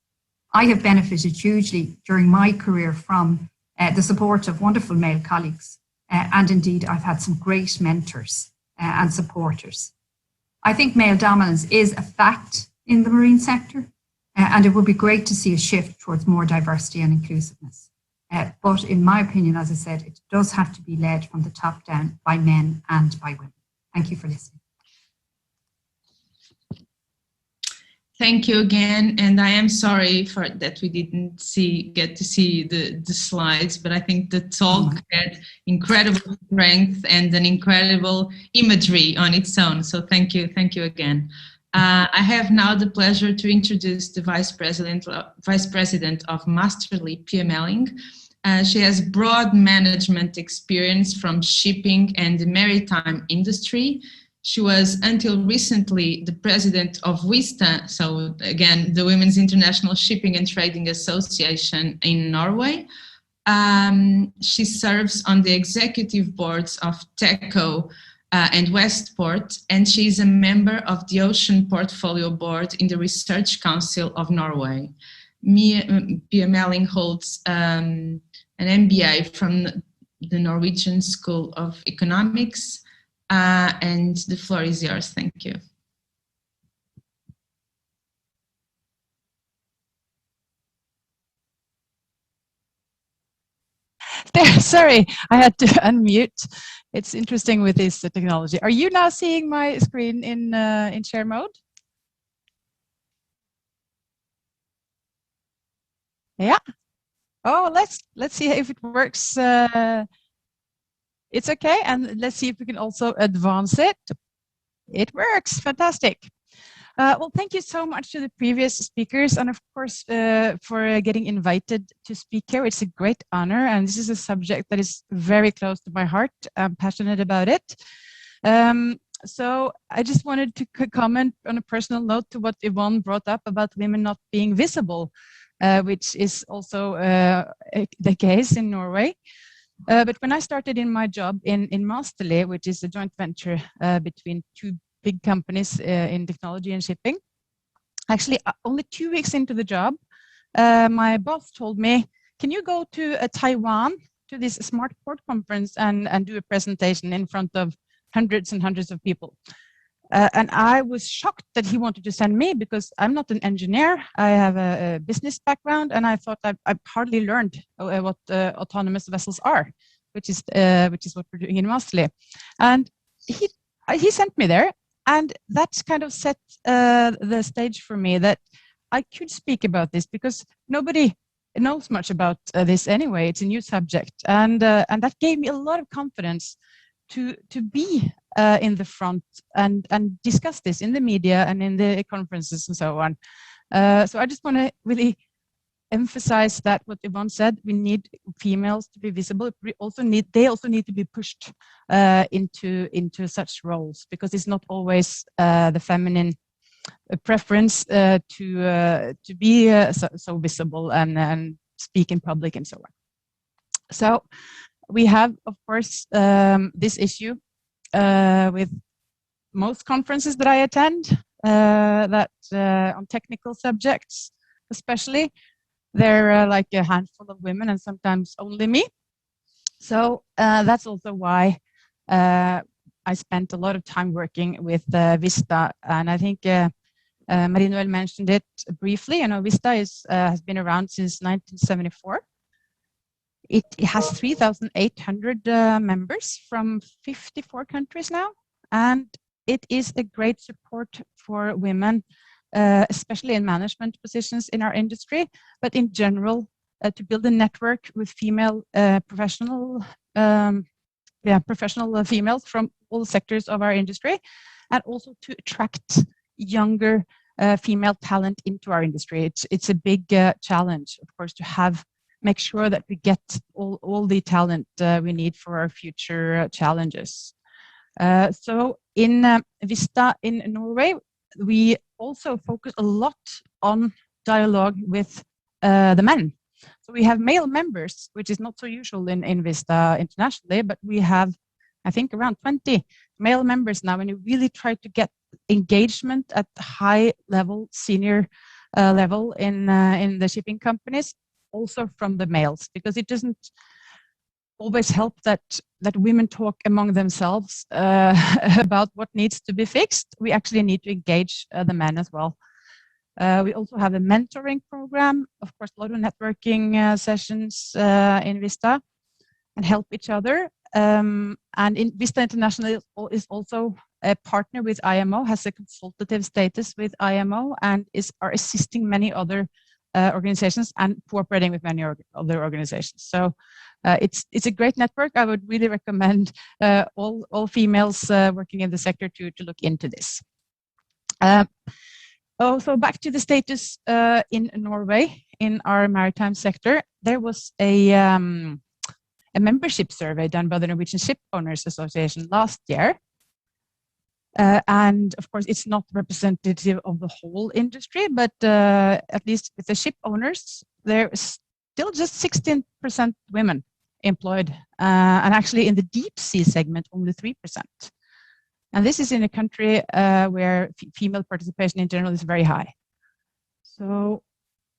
S5: I have benefited hugely during my career from the support of wonderful male colleagues. And indeed, I've had some great mentors and supporters. I think male dominance is a fact in the marine sector, and it would be great to see a shift towards more diversity and inclusiveness. But in my opinion, as I said, it does have to be led from the top down by men and by women. Thank you for listening.
S1: Thank you again, and I am sorry for that we didn't get to see the slides, but I think the talk had incredible strength and an incredible imagery on its own. So thank you again. I have now the pleasure to introduce the Vice President of Masterly, Pia Melling. She has broad management experience from shipping and the maritime industry. She was until recently the president of WISTA, so again, the Women's International Shipping and Trading Association in Norway. She serves on the executive boards of TECO and Westport, and she is a member of the Ocean Portfolio Board in the Research Council of Norway. Pia Melling holds an MBA from the Norwegian School of Economics. And the floor is yours. Thank you.
S6: Sorry, I had to unmute. It's interesting with this technology. Are you now seeing my screen in share mode? Yeah. Oh, let's see if it works. It's okay, and let's see if we can also advance it. It works, fantastic. Well, thank you so much to the previous speakers, and of course for getting invited to speak here. It's a great honor, and this is a subject that is very close to my heart. I'm passionate about it. So I just wanted to comment on a personal note to what Yvonne brought up about women not being visible, which is also the case in Norway. But when I started in my job in Masterly, which is a joint venture between two big companies in technology and shipping, actually only 2 weeks into the job, my boss told me, can you go to Taiwan to this Smart Port conference and do a presentation in front of hundreds and hundreds of people? And I was shocked that he wanted to send me because I'm not an engineer. I have a business background, and I thought I've hardly learned what autonomous vessels are, which is what we're doing in Masterly. And he sent me there, and that kind of set the stage for me that I could speak about this because nobody knows much about this anyway. It's a new subject, and that gave me a lot of confidence to be in the front and discuss this in the media and in the conferences and so on. So I just want to really emphasize that what Yvonne said, we need females to be visible. They also need to be pushed into such roles, because it's not always the feminine preference to be so visible and speak in public and so on. So we have, of course, this issue with most conferences that I attend, that on technical subjects especially, there are like a handful of women and sometimes only me. So that's also why I spent a lot of time working with Vista, and I think Marie-Noël mentioned it briefly. You know, Vista has been around since 1974. It has 3,800 members from 54 countries now, and it is a great support for women, especially in management positions in our industry, but in general, to build a network with female professional females from all sectors of our industry, and also to attract younger female talent into our industry. It's a big challenge, of course, to make sure that we get all the talent we need for our future challenges. So in Vista in Norway, we also focus a lot on dialogue with the men. So we have male members, which is not so usual in Vista internationally, but we have, I think, around 20 male members now, and we really try to get engagement at the high level, senior level in the shipping companies, also from the males, because it doesn't always help that women talk among themselves about what needs to be fixed. We actually need to engage the men as well. We also have a mentoring program, of course, a lot of networking sessions in Vista, and help each other. and Vista International is also a partner with IMO, has a consultative status with IMO, and are assisting many other organizations and cooperating with many other organizations. So it's a great network. I would really recommend all females working in the sector to look into this. So back to the status in Norway in our maritime sector. There was a membership survey done by the Norwegian Ship Owners Association last year. And of course, it's not representative of the whole industry, but at least with the ship owners, there is still just 16% women employed. And actually in the deep sea segment, only 3%. And this is in a country where female participation in general is very high. So,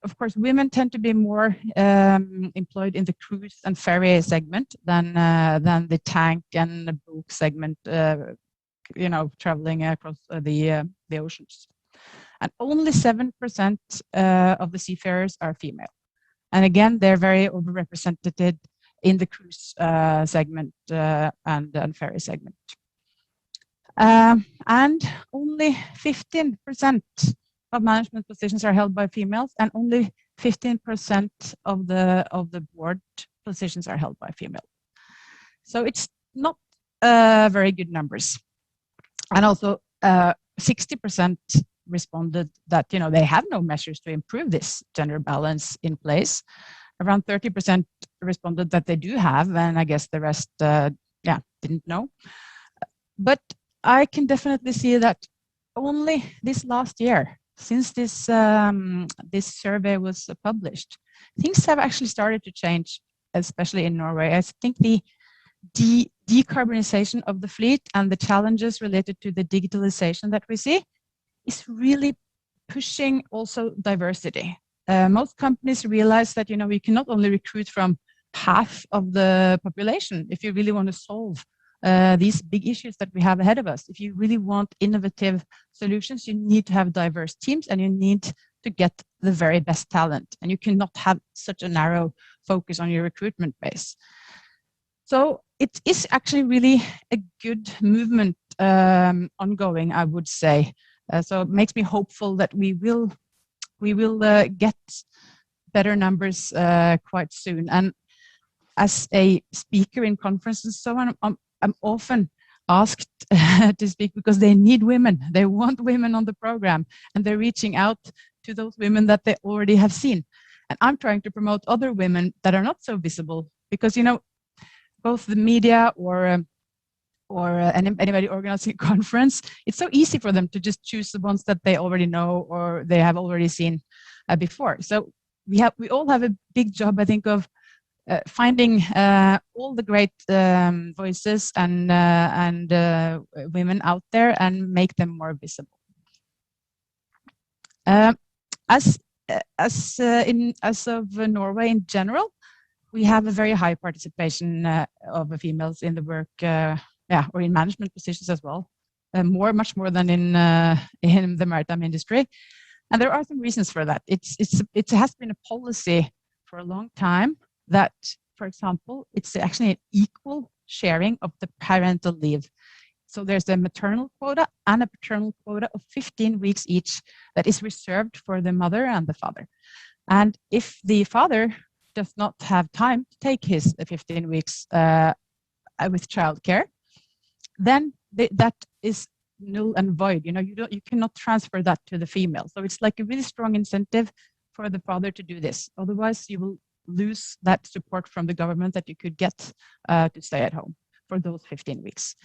S6: of course, women tend to be more employed in the cruise and ferry segment than the tank and the bulk segment, traveling across the oceans. And only 7% of the seafarers are female. And again, they're very overrepresented in the cruise segment and ferry segment. And only 15% of management positions are held by females, and only 15% of the board positions are held by females. So it's not very good numbers. And also 60% responded that they have no measures to improve this gender balance in place. Around 30% responded that they do have, and I guess the rest didn't know. But I can definitely see that only this last year, since this survey was published, things have actually started to change, especially in Norway. I think the decarbonization of the fleet and the challenges related to the digitalization that we see is really pushing also diversity. Most companies realize that we can not only recruit from half of the population if you really want to solve these big issues that we have ahead of us. If you really want innovative solutions, you need to have diverse teams, and you need to get the very best talent. And you cannot have such a narrow focus on your recruitment base. So it is actually really a good movement ongoing, I would say. So it makes me hopeful that we will get better numbers quite soon. And as a speaker in conferences and so on, I'm often asked to speak because they need women. They want women on the program, and they're reaching out to those women that they already have seen. And I'm trying to promote other women that are not so visible, because both the media or anybody organizing a conference, it's so easy for them to just choose the ones that they already know or they have already seen before. So we all have a big job, I think, of finding all the great voices and women out there and make them more visible. As of Norway in general, we have a very high participation of females in the work, or in management positions as well, much more than in the maritime industry. And there are some reasons for that. It has been a policy for a long time that, for example, it's actually an equal sharing of the parental leave. So there's a maternal quota and a paternal quota of 15 weeks each that is reserved for the mother and the father. And if the father does not have time to take his 15 weeks with childcare, then that is null and void. You cannot transfer that to the female. So it's like a really strong incentive for the father to do this. Otherwise, you will lose that support from the government that you could get to stay at home for those 15 weeks.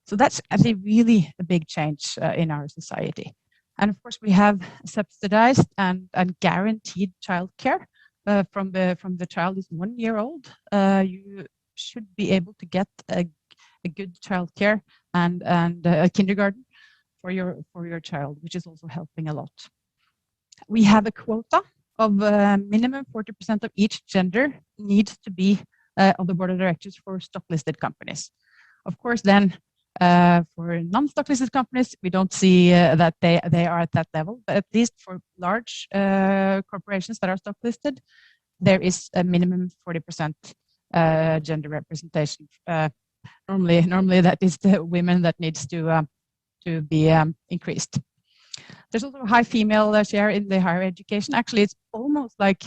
S6: So that's, I think, really a big change in our society. And of course, we have subsidized and guaranteed childcare from the child is 1 year old. You should be able to get a good childcare and a kindergarten for your child, which is also helping a lot. We have a quota of minimum 40% of each gender needs to be on the board of directors for stock-listed companies. Of course, then for non-stock-listed companies, we don't see that they are at that level, but at least for large corporations that are stock-listed, there is a minimum 40% gender representation Normally that is the women that needs to be increased. There's also a high female share in the higher education. Actually, it's almost like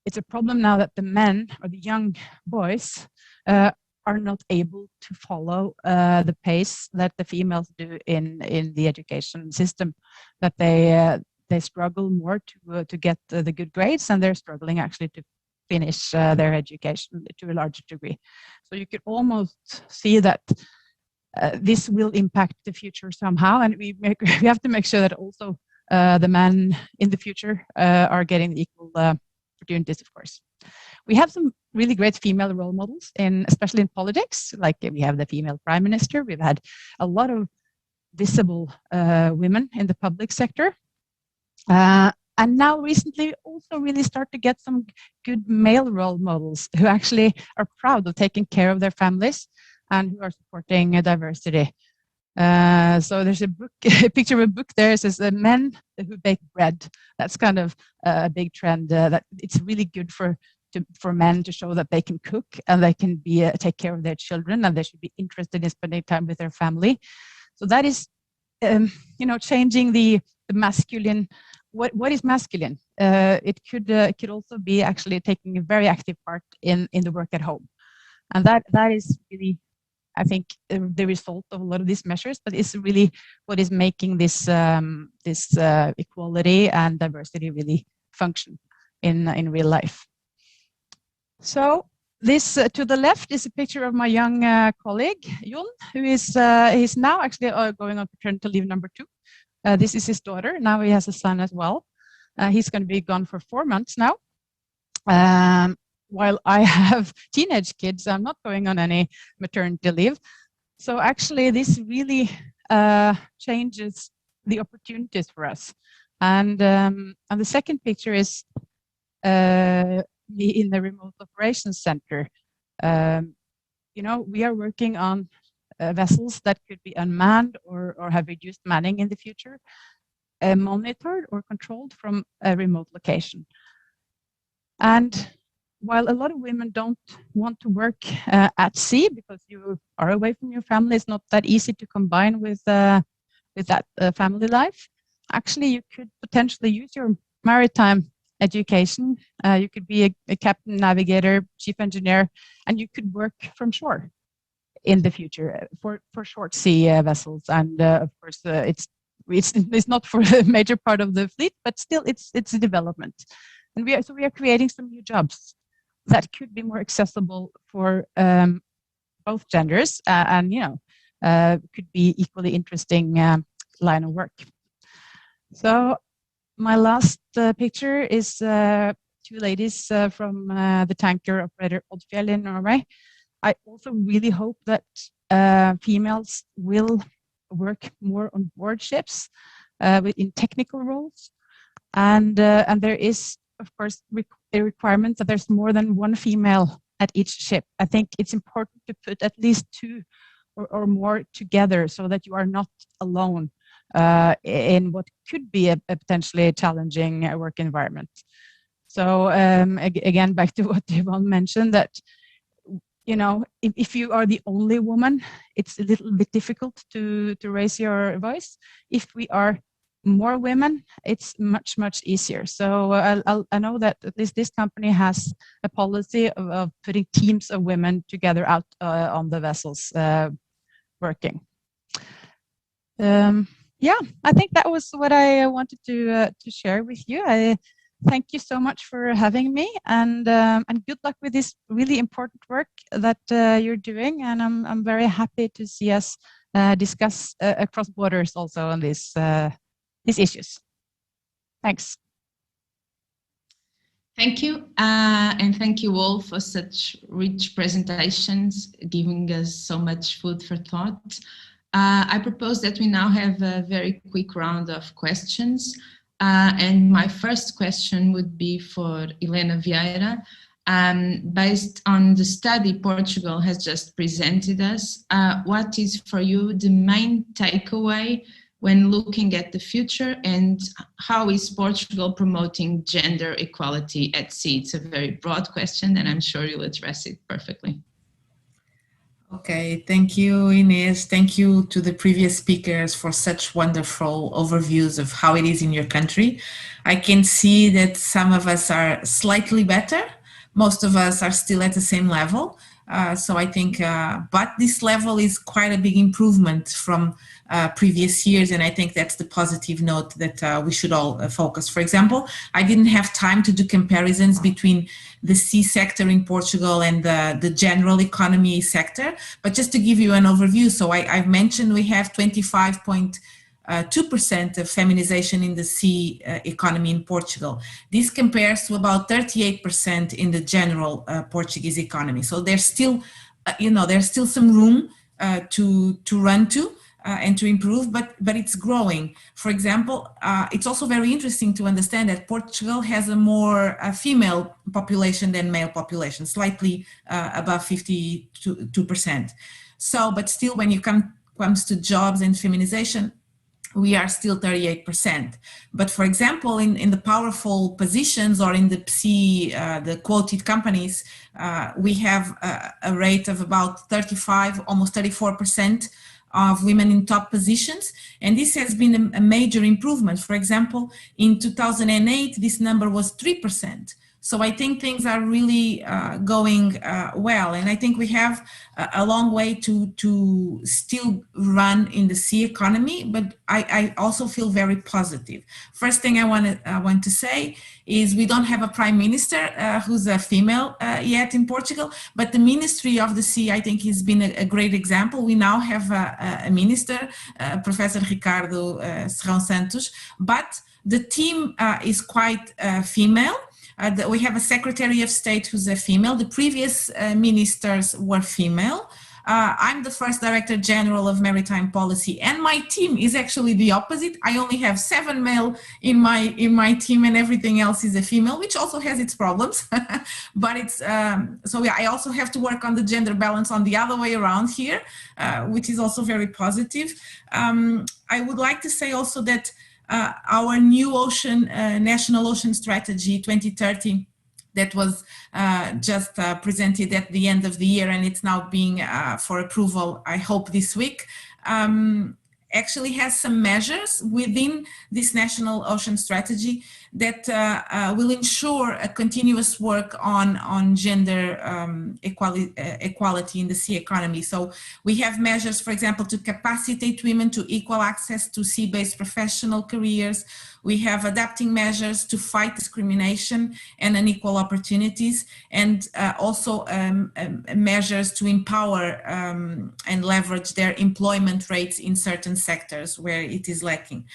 S6: it's a problem now that the men or the young boys are not able to follow the pace that the females do in the education system. That they struggle more to get the good grades, and they're struggling actually to finish their education to a larger degree. So you could almost see that this will impact the future somehow, and we have to make sure that also the men in the future are getting equal opportunities, of course. We have some really great female role models, especially in politics. Like we have the female prime minister. We've had a lot of visible women in the public sector. And now recently also really start to get some good male role models who actually are proud of taking care of their families and who are supporting diversity. So there's a picture of a book there. It says men who bake bread. That's kind of a big trend. That it's really good for men to show that they can cook and they can take care of their children, and they should be interested in spending time with their family. So that is, changing the masculine. What is masculine? It could also be actually taking a very active part in the work at home, and that is really, I think, the result of a lot of these measures, but it's really what is making this equality and diversity really function in real life. So this to the left is a picture of my young colleague Yvonne, who is he's now actually going on paternity leave number 2. This is his daughter. Now he has a son as well. He's going to be gone for 4 months now. While I have teenage kids, I'm not going on any maternity leave. So actually this really changes the opportunities for us. And the second picture is me in the remote operations center. We are working on vessels that could be unmanned or have reduced manning in the future, monitored or controlled from a remote location. And while a lot of women don't want to work at sea because you are away from your family, it's not that easy to combine with that family life. Actually, you could potentially use your maritime education. You could be a captain, navigator, chief engineer, and you could work from shore in the future for short sea vessels. And of course, it's not for a major part of the fleet, but still, it's a development. And we are creating some new jobs that could be more accessible for both genders, and could be equally interesting line of work. So my last picture is 2 ladies from the tanker operator Odfjell in Norway. I also really hope that females will work more on board ships in technical roles, and there is, of course, a requirement that there's more than 1 female at each ship. I think it's important to put at least 2 or more together so that you are not alone in what could be a potentially challenging work environment. So again, back to what Yvonne mentioned, that if you are the only woman, it's a little bit difficult to raise your voice. If we are more women, it's much easier. So I know that at least this company has a policy of putting teams of women together out on the vessels working. Yeah, I think that was what I wanted to share with you. I thank you so much for having me, and good luck with this really important work that you're doing. And I'm very happy to see us discuss across borders also on these issues. Thanks.
S1: Thank you, and thank you all for such rich presentations, giving us so much food for thought. I propose that we now have a very quick round of questions. And my first question would be for Ilenoviada. Based on the study Portugal has just presented us, what is for you the main takeaway when looking at the future, and how is Portugal promoting gender equality at sea? It's a very broad question, and I'm sure you'll address it perfectly.
S3: Okay, thank you, Inês. Thank you to the previous speakers for such wonderful overviews of how it is in your country. I can see that some of us are slightly better. Most of us are still at the same level. So I think, but this level is quite a big improvement from previous years, and I think that's the positive note that we should all focus. For example, I didn't have time to do comparisons between the C sector in Portugal and the general economy sector, but just to give you an overview, so I've mentioned we have 25.2% of feminization in the C economy in Portugal. This compares to about 38% in the general Portuguese economy. So there's still, there's still some room to run to and to improve, but it's growing. For example, it's also very interesting to understand that Portugal has a more female population than male population, slightly above 52%. So, but still, when you comes to jobs and feminization, we are still 38%. But for example, in the powerful positions or in the the quoted companies, we have a rate of about 35, almost 34% of women in top positions. And this has been a major improvement. For example, in 2008, this number was 3%. So I think things are really going well. And I think we have a long way to still run in the C economy, but I also feel very positive. First thing I want to say is we don't have a prime minister who's a female yet in Portugal, but the Ministry of the C, I think, has been a great example. We now have a minister, Professor Ricardo Serrão Santos, but the team is quite female. We have a Secretary of State who's a female. The previous ministers were female. I'm the first Director General of Maritime Policy, and my team is actually the opposite. I only have 7 male in my team, and everything else is a female, which also has its problems. But it's so yeah, I also have to work on the gender balance on the other way around here, which is also very positive. I would like to say also that our new National Ocean Strategy 2030 that was just presented at the end of the year, and it's now being for approval, I hope this week, actually has some measures within this National Ocean Strategy that will ensure a continuous work on gender equality in the sea economy. So we have measures, for example, to capacitate women to equal access to sea-based professional careers. We have adapting measures to fight discrimination and unequal opportunities, and also measures to empower and leverage their employment rates in certain sectors where it is lacking.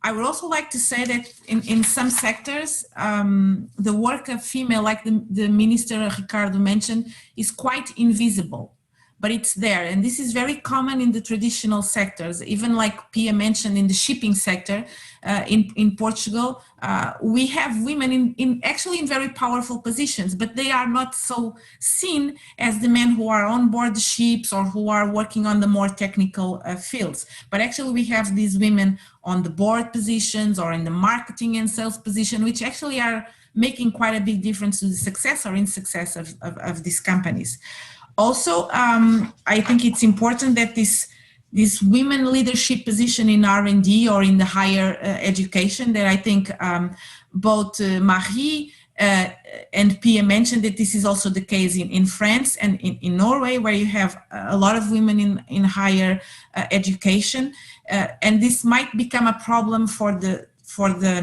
S3: I would also like to say that in some sectors, the work of female, like the Minister Ricardo mentioned, is quite invisible, but it's there. And this is very common in the traditional sectors. Even like Pia mentioned, in the shipping sector in Portugal, we have women actually in very powerful positions, but they are not so seen as the men who are on board the ships or who are working on the more technical fields. But actually we have these women on the board positions or in the marketing and sales position, which actually are making quite a big difference to the success or insuccess of these companies. Also, I think it's important that this women leadership position in R&D or in the higher education, that I think both Marie and Pia mentioned that this is also the case in France and in Norway, where you have a lot of women in higher education, and this might become a problem for the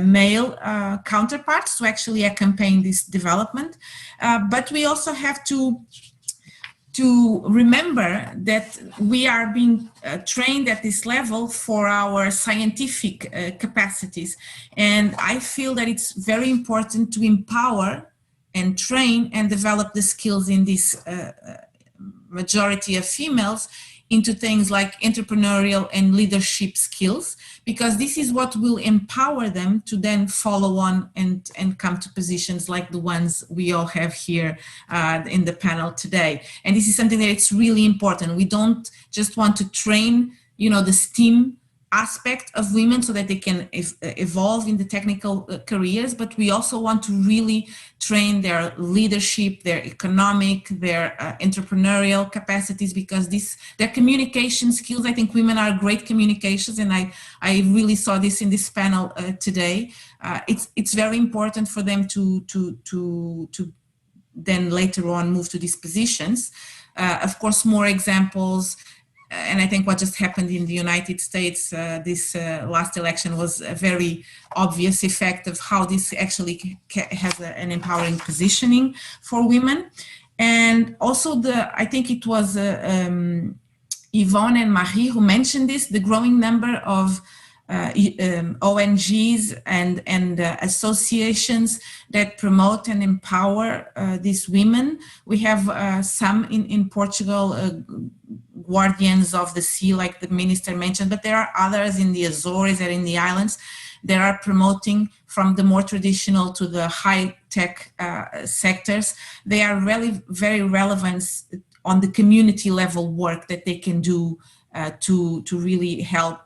S3: male counterparts to actually accompany this development. But we also have to remember that we are being trained at this level for our scientific capacities. And I feel that it's very important to empower and train and develop the skills in this majority of females into things like entrepreneurial and leadership skills, because this is what will empower them to then follow on and come to positions like the ones we all have here in the panel today. And this is something that it's really important. We don't just want to train, the STEAM aspect of women so that they can evolve in the technical careers, but we also want to really train their leadership, their economic, their entrepreneurial capacities, because their communication skills, I think women are great communicators, and I really saw this in this panel today. It's very important for them to then later on move to these positions. Of course, more examples. And I think what just happened in the United States, this last election was a very obvious effect of how this actually has an empowering positioning for women. And also I think it was Yvonne and Marie who mentioned this, the growing number of ONGs and associations that promote and empower these women. We have some in Portugal, Guardians of the Sea, like the minister mentioned, but there are others in the Azores and in the islands that are promoting from the more traditional to the high-tech sectors. They are really very relevant on the community level work that they can do to really help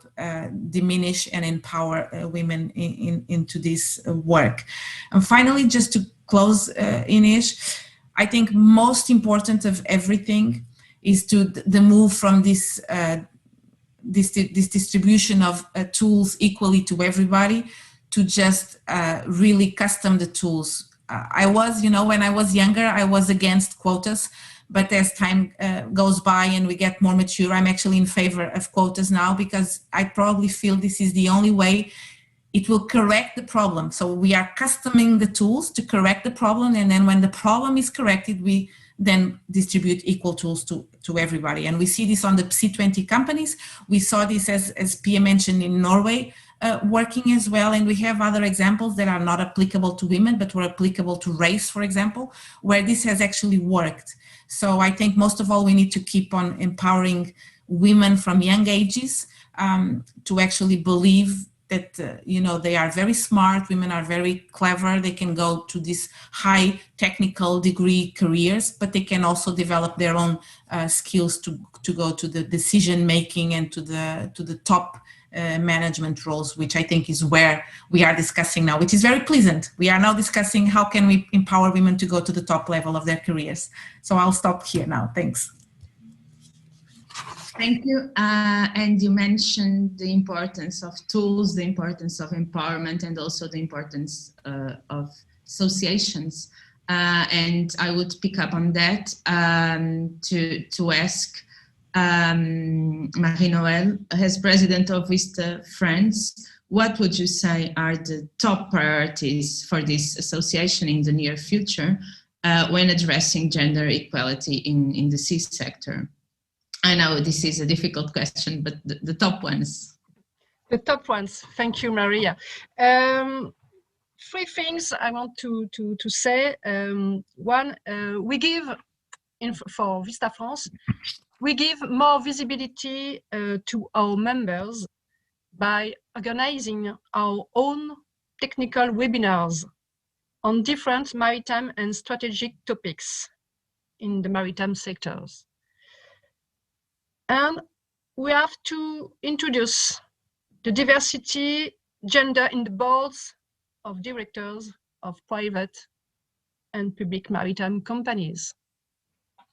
S3: diminish and empower women into this work. And finally, just to close, Inês, I think most important of everything is the move from this distribution of tools equally to everybody to just really custom the tools. I was, when I was younger, I was against quotas. But as time goes by and we get more mature, I'm actually in favor of quotas now, because I probably feel this is the only way it will correct the problem. So we are customing the tools to correct the problem. And then when the problem is corrected, we then distribute equal tools to everybody. And we see this on the C20 companies. We saw this, as Pia mentioned, in Norway, working as well. And we have other examples that are not applicable to women, but were applicable to race, for example, where this has actually worked. So I think most of all, we need to keep on empowering women from young ages to actually believe that, they are very smart, women are very clever, they can go to these high technical degree careers, but they can also develop their own skills to go to the decision making and to the top management roles, which I think is where we are discussing now, which is very pleasant. We are now discussing how can we empower women to go to the top level of their careers. So I'll stop here now. Thanks.
S1: Thank you. And you mentioned the importance of tools, the importance of empowerment, and also the importance of associations. And I would pick up on that to ask Marie-Noëlle, as president of Vista France, what would you say are the top priorities for this association in the near future when addressing gender equality in the sea sector? I know this is a difficult question, but the top ones.
S4: The top ones. Thank you, Maria. 3 things I want to say. One, we give, for Vista France, we give more visibility to our members by organizing our own technical webinars on different maritime and strategic topics in the maritime sectors. And we have to introduce the diversity, gender in the boards of directors of private and public maritime companies.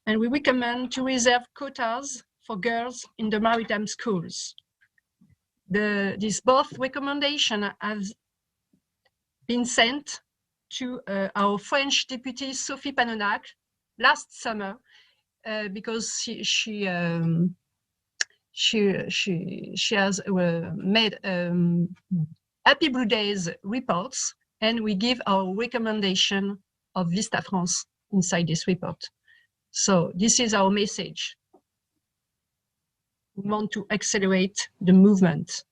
S4: And we recommend to reserve quotas for girls in the maritime schools. This both recommendation has been sent to our French deputy Sophie Panonac last summer because she has made Happy Blue Days reports, and we give our recommendation of Vista France inside this report. So this is our message. We want to accelerate the movement.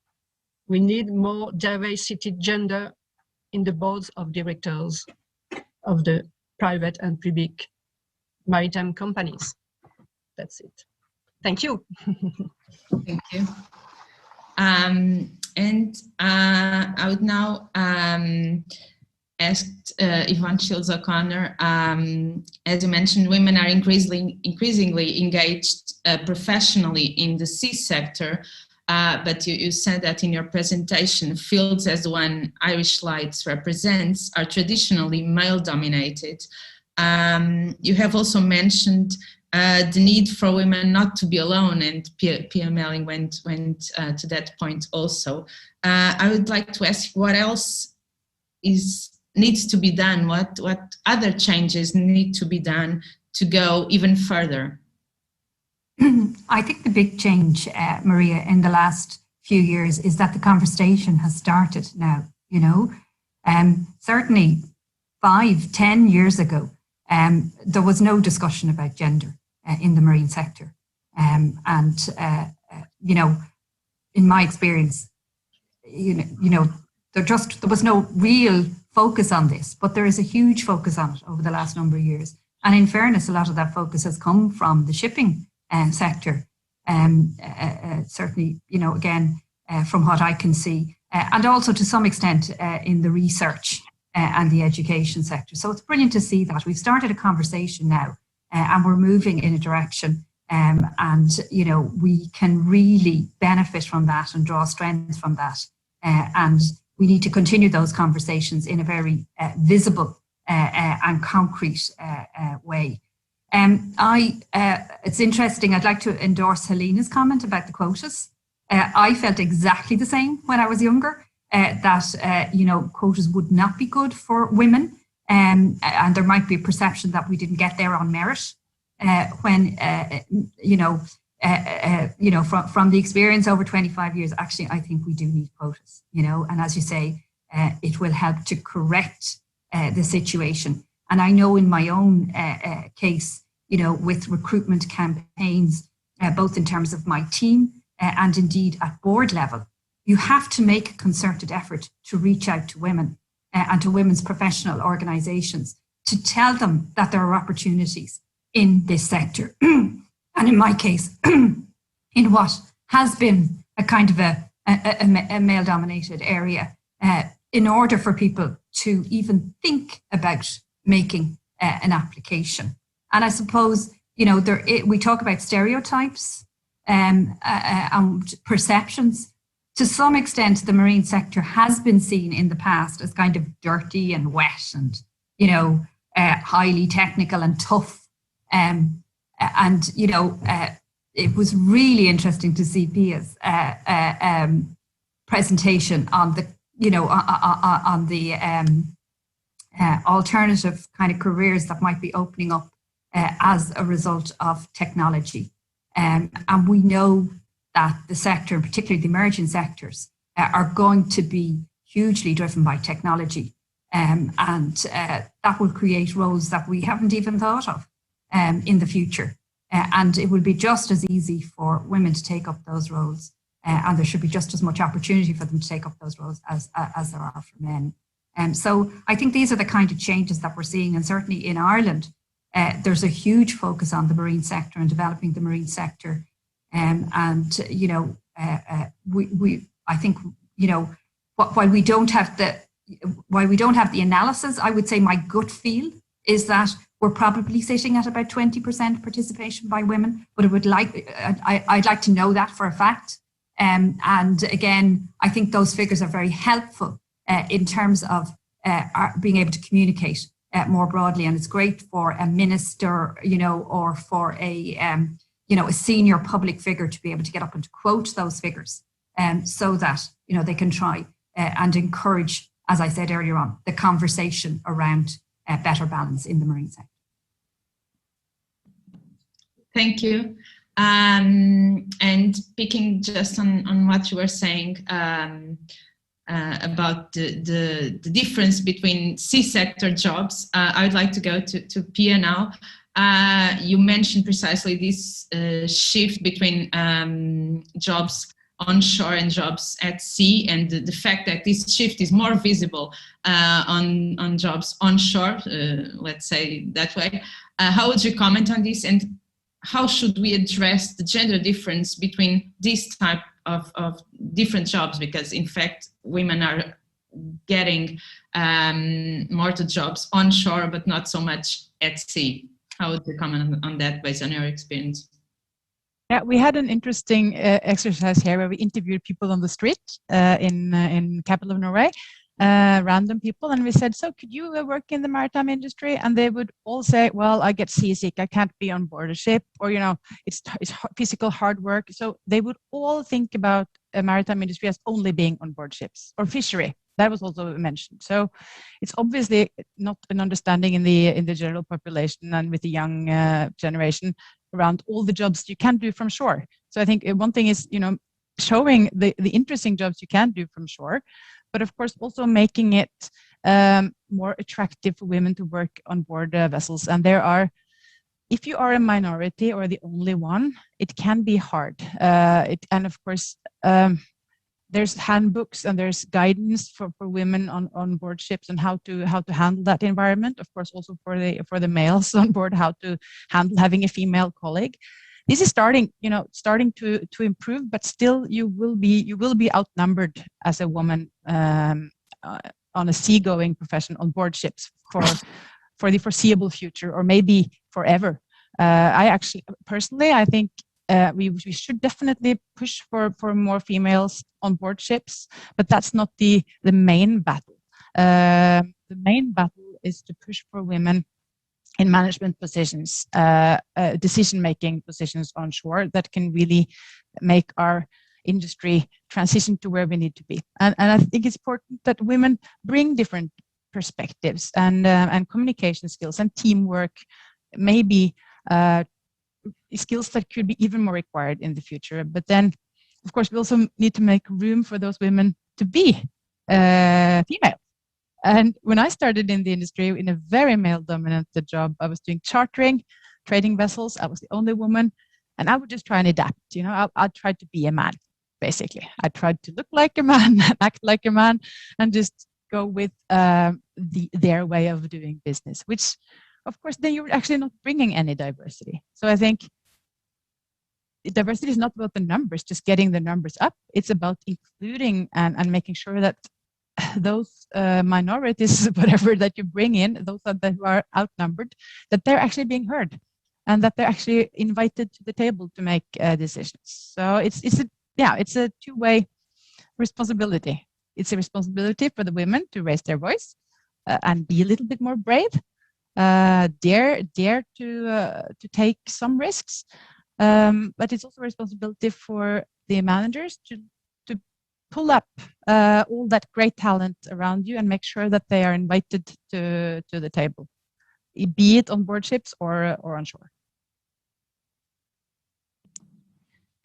S4: We need more diversity gender in the boards of directors of the private and public maritime companies. That's it. Thank you.
S1: Thank you. And I would now ask Yvonne Shields-O'Connor, as you mentioned, women are increasingly engaged professionally in the sea sector. but you said that in your presentation, fields as the one Irish Lights represents are traditionally male-dominated. You have also mentioned the need for women not to be alone, and Pia Melling went to that point also. I would like to ask what else needs to be done, what other changes need to be done to go even further?
S5: I think the big change, Maria, in the last few years is that the conversation has started now, you know. Certainly 5-10 years ago, there was no discussion about gender in the marine sector. You know, in my experience, you know, there was no real focus on this, but there is a huge focus on it over the last number of years. And in fairness, a lot of that focus has come from the shipping sector. Certainly, you know, again, from what I can see, and also to some extent in the research and the education sector. So it's brilliant to see that we've started a conversation now, and we're moving in a direction, and you know, we can really benefit from that and draw strength from that, and we need to continue those conversations in a very visible and concrete way. It's interesting, I'd like to endorse Helena's comment about the quotas. I felt exactly the same when I was younger, that, you know, quotas would not be good for women. And there might be a perception that we didn't get there on merit, when, you know, from the experience over 25 years, actually, I think we do need quotas, you know, and as you say, it will help to correct the situation. And I know in my own case, you know, with recruitment campaigns, both in terms of my team and indeed at board level, you have to make a concerted effort to reach out to women and to women's professional organisations to tell them that there are opportunities in this sector. And in my case, in what has been a kind of a male-dominated area, in order for people to even think about making an application. And I suppose, you know, we talk about stereotypes and perceptions. To some extent, the marine sector has been seen in the past as kind of dirty and wet and, you know, highly technical and tough. And, you know, it was really interesting to see Pia's presentation on the, you know, on the alternative kind of careers that might be opening up as a result of technology. And we know that the sector, particularly the emerging sectors, are going to be hugely driven by technology. And that will create roles that we haven't even thought of in the future. And it will be just as easy for women to take up those roles. And there should be just as much opportunity for them to take up those roles as there are for men. So I think these are the kind of changes that we're seeing. And certainly in Ireland, there's a huge focus on the marine sector and developing the marine sector. And you know, I think, you know, while we don't have the analysis, I would say my gut feel is that we're probably sitting at about 20% participation by women, but I'd like to know that for a fact. And again, I think those figures are very helpful in terms of being able to communicate more broadly. And it's great for a minister, you know, or for a you know, a senior public figure to be able to get up and to quote those figures, so that, you know, they can try and encourage, as I said earlier on, the conversation around better balance in the marine sector.
S1: Thank you. And picking just on what you were saying about the difference between C-sector jobs, I would like to go to Pia now. You mentioned precisely this shift between jobs onshore and jobs at sea, and the fact that this shift is more visible on jobs onshore, let's say that way. How would you comment on this, and how should we address the gender difference between this type of different jobs? Because in fact, women are getting more to jobs onshore, but not so much at sea. How would you comment on that based on your experience?
S6: Yeah, we had an interesting exercise here where we interviewed people on the street in capital of Norway, random people, and we said, so could you work in the maritime industry? And they would all say, well, I get seasick, I can't be on board a ship, or, you know, it's physical hard work. So they would all think about a maritime industry as only being on board ships, or fishery. That was also mentioned. So it's obviously not an understanding in the general population and with the young generation around all the jobs you can do from shore. So I think one thing is, you know, showing the interesting jobs you can do from shore, but of course also making it more attractive for women to work on board vessels. And there are, if you are a minority or the only one, it can be hard. And of course, there's handbooks and there's guidance for women on board ships and how to handle that environment. Of course, also for the males on board, how to handle having a female colleague. This is starting to improve, but still you will be outnumbered as a woman on a seagoing profession on board ships for the foreseeable future, or maybe forever. I think we should definitely push for more females on board ships, but that's not the main battle. The main battle is to push for women in management positions, decision-making positions on shore that can really make our industry transition to where we need to be. And I think it's important that women bring different perspectives and communication skills and teamwork, maybe skills that could be even more required in the future. But then, of course, we also need to make room for those women to be female. And when I started in the industry in a very male-dominated job, I was doing chartering, trading vessels. I was the only woman, and I would just try and adapt. You know, I tried to be a man, basically. I tried to look like a man, act like a man, and just go with their way of doing business, which, of course, then you're actually not bringing any diversity. So I think diversity is not about the numbers, just getting the numbers up. It's about including and making sure that those minorities, whatever that you bring in, those that are outnumbered, that they're actually being heard and that they're actually invited to the table to make decisions. So it's a two-way responsibility. It's a responsibility for the women to raise their voice and be a little bit more brave, dare to take some risks, but it's also a responsibility for the managers to pull up all that great talent around you and make sure that they are invited to the table, be it on board ships or on shore.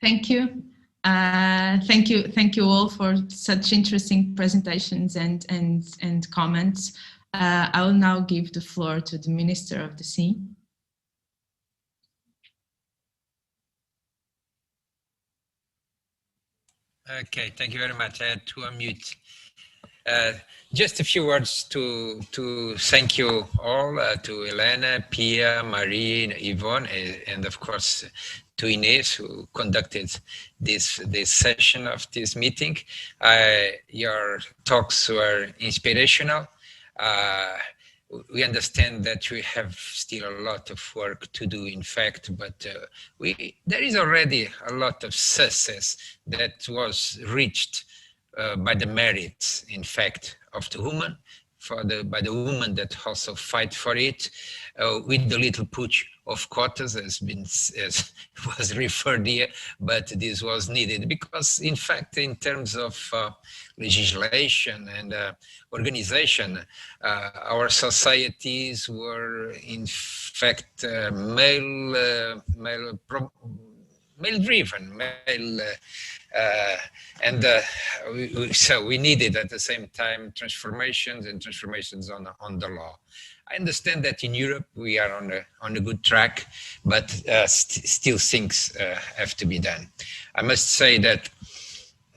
S1: Thank you. Thank you all for such interesting presentations and comments. I will now give the floor to the Minister of the Sea.
S2: Okay, thank you very much. I had to unmute. Just a few words to thank you all, to Elena, Pia, Marie, Yvonne, and of course to Ines, who conducted this session of this meeting. Your talks were inspirational. We understand that we have still a lot of work to do, in fact, but there is already a lot of success that was reached by the merits, in fact, of the woman, by the women that also fight for it, with the little push of quotas, as was referred here, but this was needed because, in fact, in terms of legislation and organization, our societies were, in fact, male-driven, so we needed at the same time transformations on the law. I understand that in Europe we are on a good track, but still things have to be done. I must say that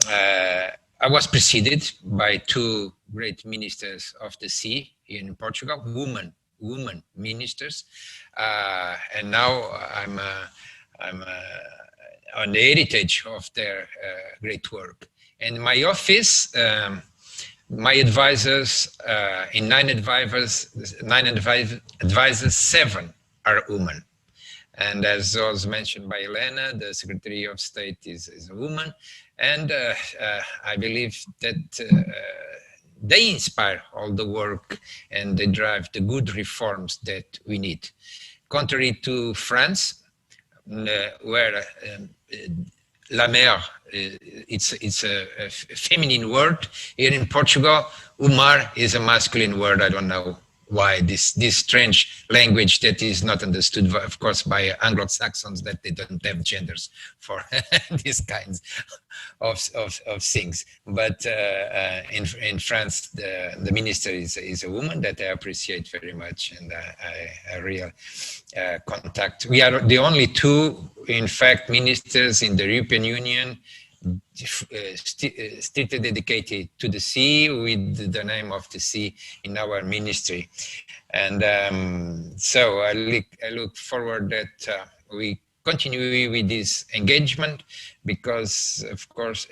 S2: I was preceded by two great ministers of the sea in Portugal, women ministers, and now I'm on the heritage of their great work. And my office, my advisors, in 9 advisors, 7 are women. And as was mentioned by Elena, the Secretary of State is a woman. And I believe that they inspire all the work and they drive the good reforms that we need. Contrary to France, where la mère, it's a feminine word. Here in Portugal, Umar is a masculine word. I don't know why this strange language that is not understood, of course, by Anglo-Saxons, that they don't have genders for these kinds of things. But in France, the minister is a woman that I appreciate very much, and I real contact. We are the only two, in fact, ministers in the European Union strictly dedicated to the sea, with the name of the sea in our ministry. And so I look forward that we continue with this engagement, because of course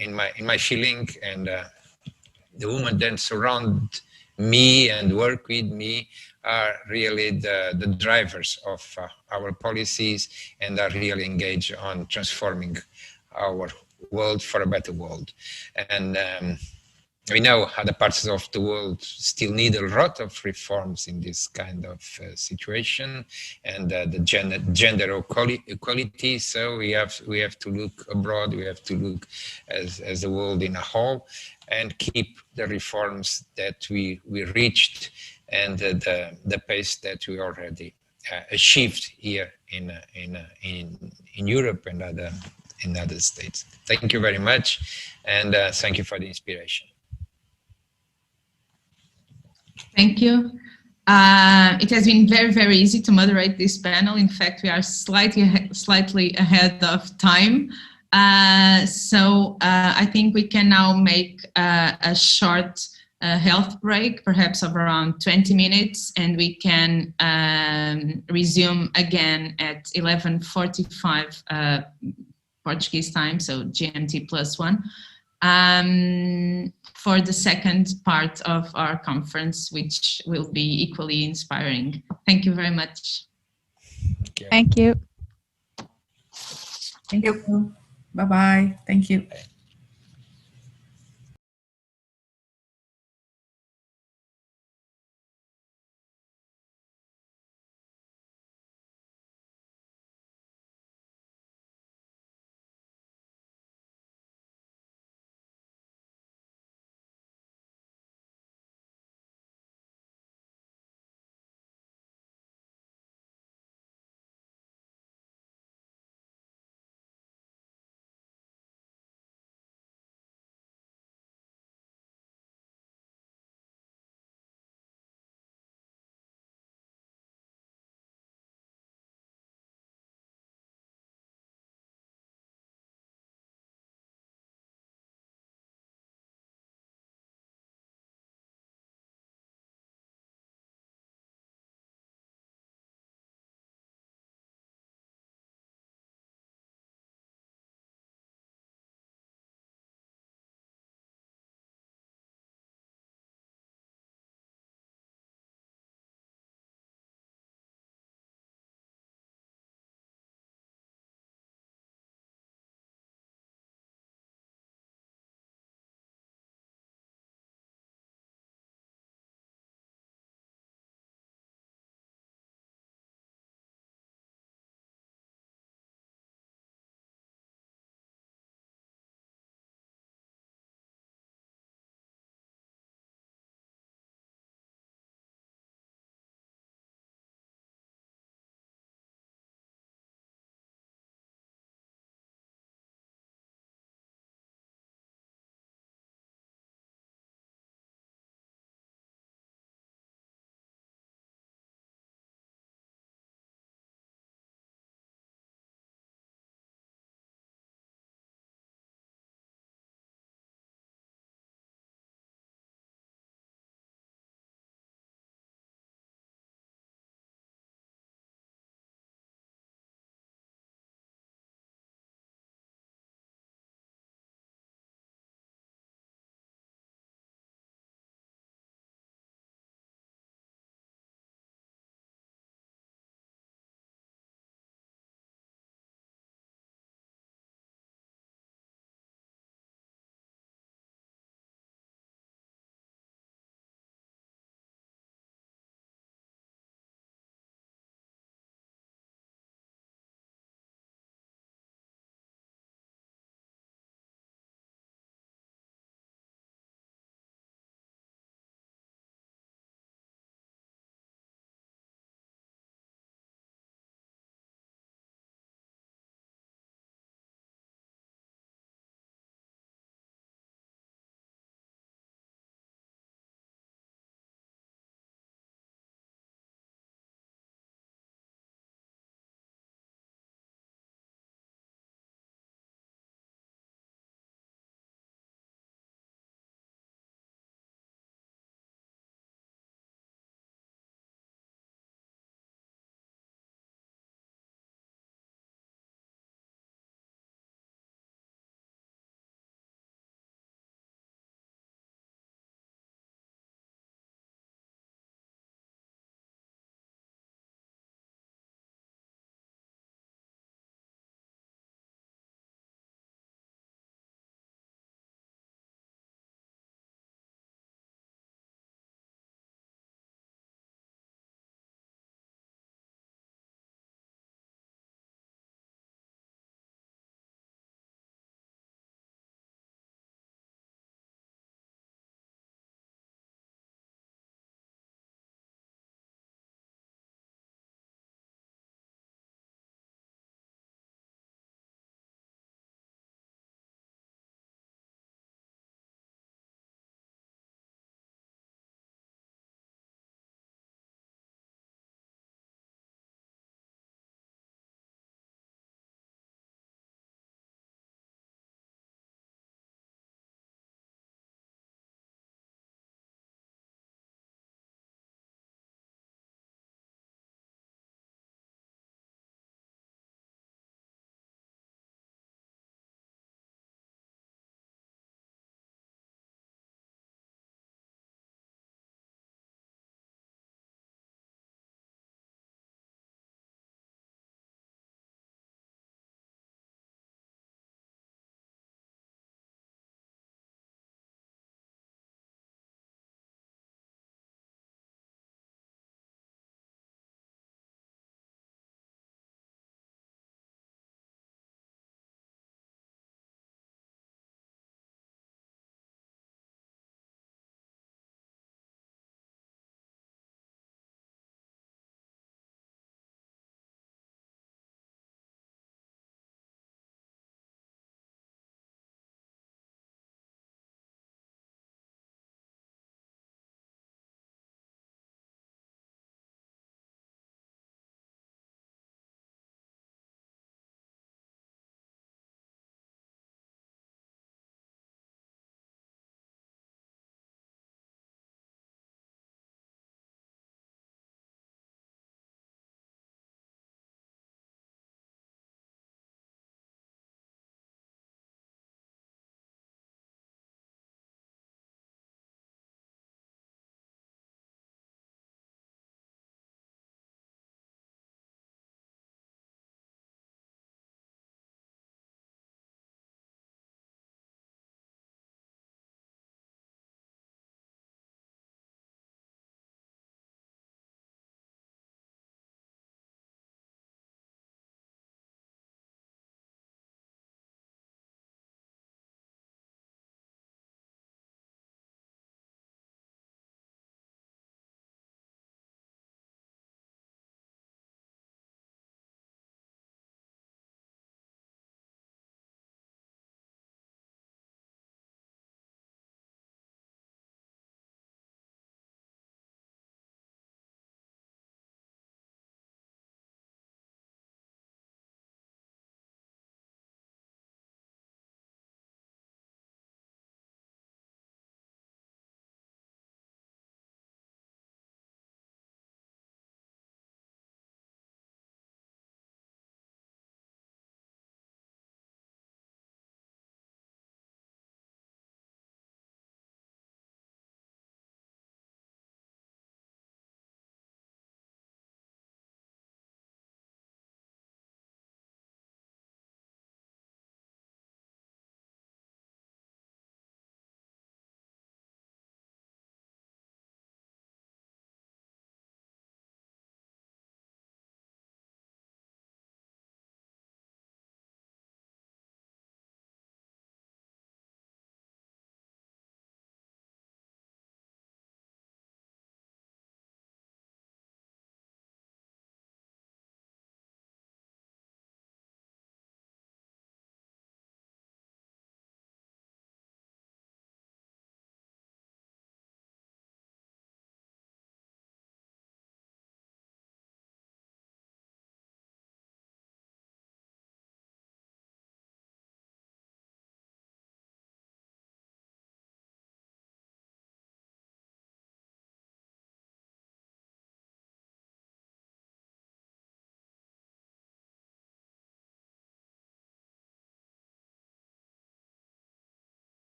S2: in my feeling, and the women that surround me and work with me are really the drivers of our policies, and are really engaged on transforming our world for a better world. And we know other parts of the world still need a lot of reforms in this kind of situation, and the gender equality. So we have to look abroad. We have to look as the world in a whole, and keep the reforms that we reached, and the pace that we already achieved here in Europe and other states. Thank you very much, and thank you for the inspiration.
S1: Thank you. It has been very, very easy to moderate this panel. In fact, we are slightly ahead of time. So I think we can now make a short health break, perhaps of around 20 minutes, and we can resume again at 11:45 Portuguese time, so GMT +1. For the second part of our conference, which will be equally inspiring. Thank you very much.
S6: Thank you.
S3: Thank you. Bye-bye. Thank you.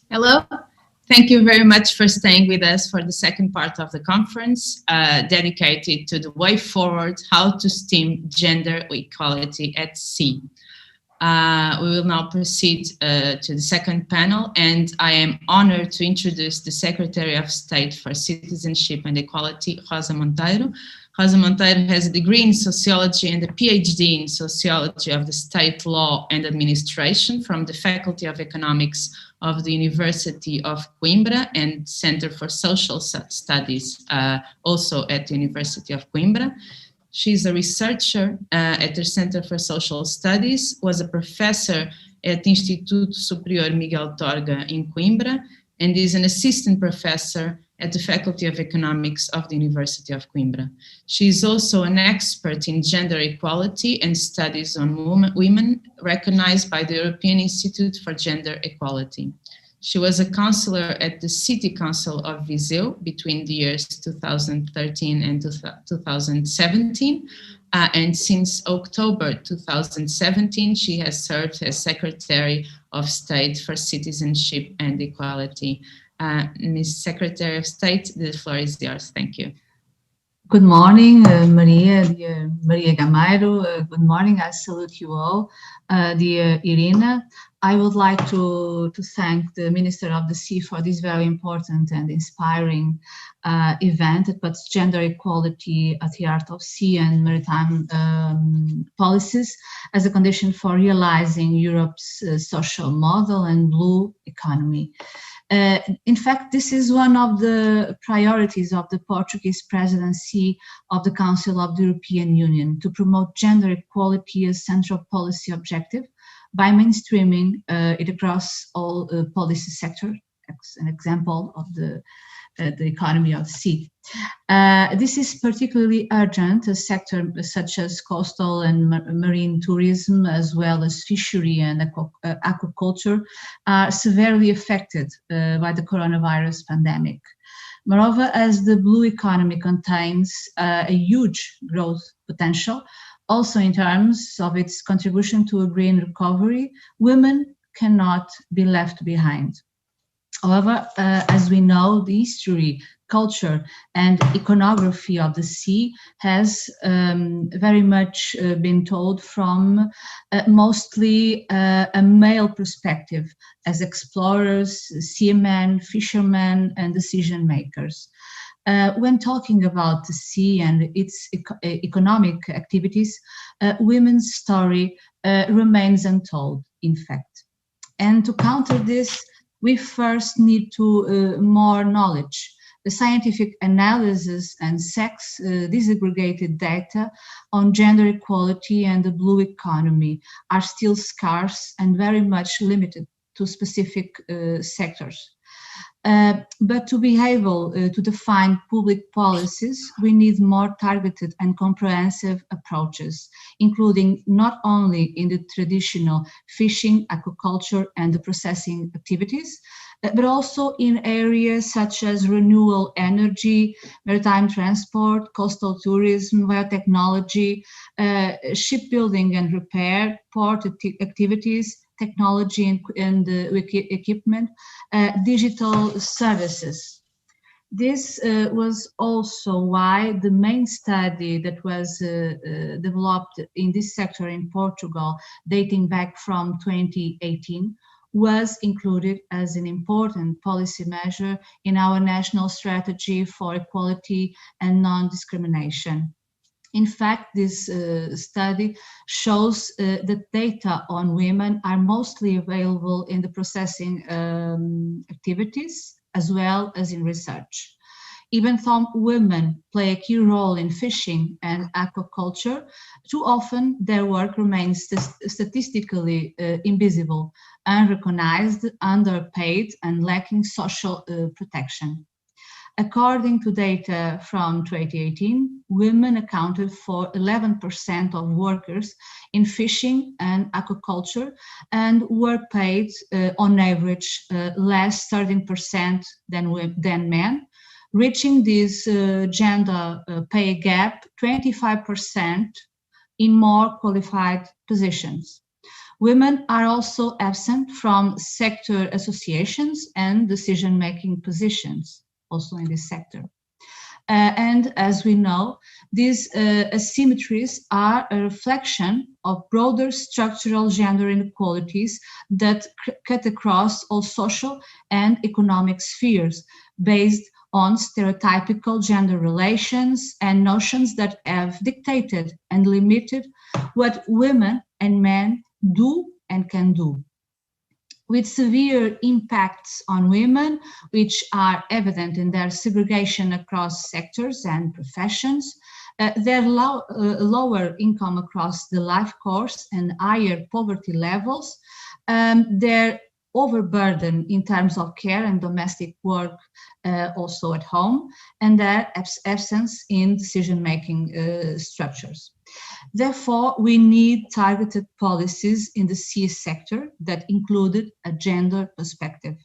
S1: Hello. Thank you very much for staying with us for the second part of the conference, dedicated to the way forward, how to stem gender equality at sea. We will now proceed to the second panel, and I am honored to introduce the Secretary of State for Citizenship and Equality, Rosa Monteiro. Rosa Monteiro has a degree in sociology and a PhD in sociology of the state law and administration from the Faculty of Economics of the University of Coimbra and Center for Social Studies, also at the University of Coimbra. She's a researcher at the Center for Social Studies, was a professor at Instituto Superior Miguel Torga in Coimbra, and is an assistant professor at the Faculty of Economics of the University of Coimbra. She is also an expert in gender equality and studies on women, recognized by the European Institute for Gender Equality. She was a councillor at the City Council of Viseu between the years 2013 and 2017. And since October 2017, she has served as Secretary of State for Citizenship and Equality. Ms. Secretary of State, the floor is yours. Thank you.
S7: Good morning, Maria Gameiro. Good morning. I salute you all. Dear Irina, I would like to thank the Minister of the Sea for this very important and inspiring event that puts gender equality at the heart of sea and maritime policies as a condition for realizing Europe's social model and blue economy. In fact, this is one of the priorities of the Portuguese presidency of the Council of the European Union, to promote gender equality as central policy objective by mainstreaming it across all policy sectors, an example of the economy of the sea. This is particularly urgent as sectors such as coastal and marine tourism, as well as fishery and aquaculture, are severely affected by the coronavirus pandemic. Moreover, as the blue economy contains a huge growth potential, also in terms of its contribution to a green recovery, women cannot be left behind. However, as we know, the history, culture, and iconography of the sea has very much been told from mostly a male perspective, as explorers, seamen, fishermen, and decision makers. When talking about the sea and its economic activities, women's story remains untold, in fact. And to counter this, we first need to more knowledge. The scientific analysis and sex disaggregated data on gender equality and the blue economy are still scarce and very much limited to specific sectors. But to be able to define public policies, we need more targeted and comprehensive approaches, including not only in the traditional fishing, aquaculture, and the processing activities, but also in areas such as renewable energy, maritime transport, coastal tourism, biotechnology, shipbuilding and repair, port activities, technology and equipment, digital services. This was also why the main study that was developed in this sector in Portugal, dating back from 2018, was included as an important policy measure in our national strategy for equality and non-discrimination. In fact, this study shows that data on women are mostly available in the processing activities as well as in research. Even though women play a key role in fishing and aquaculture, too often their work remains statistically invisible, unrecognized, underpaid, and lacking social protection. According to data from 2018, women accounted for 11% of workers in fishing and aquaculture and were paid on average less 13% than men, reaching this gender pay gap 25% in more qualified positions. Women are also absent from sector associations and decision-making positions, also in this sector. And as we know, these asymmetries are a reflection of broader structural gender inequalities that cut across all social and economic spheres, based on stereotypical gender relations and notions that have dictated and limited what women and men do and can do. With severe impacts on women, which are evident in their segregation across sectors and professions, their lower income across the life course and higher poverty levels, their overburden in terms of care and domestic work also at home, and their absence in decision-making structures. Therefore, we need targeted policies in the CS sector that included a gender perspective.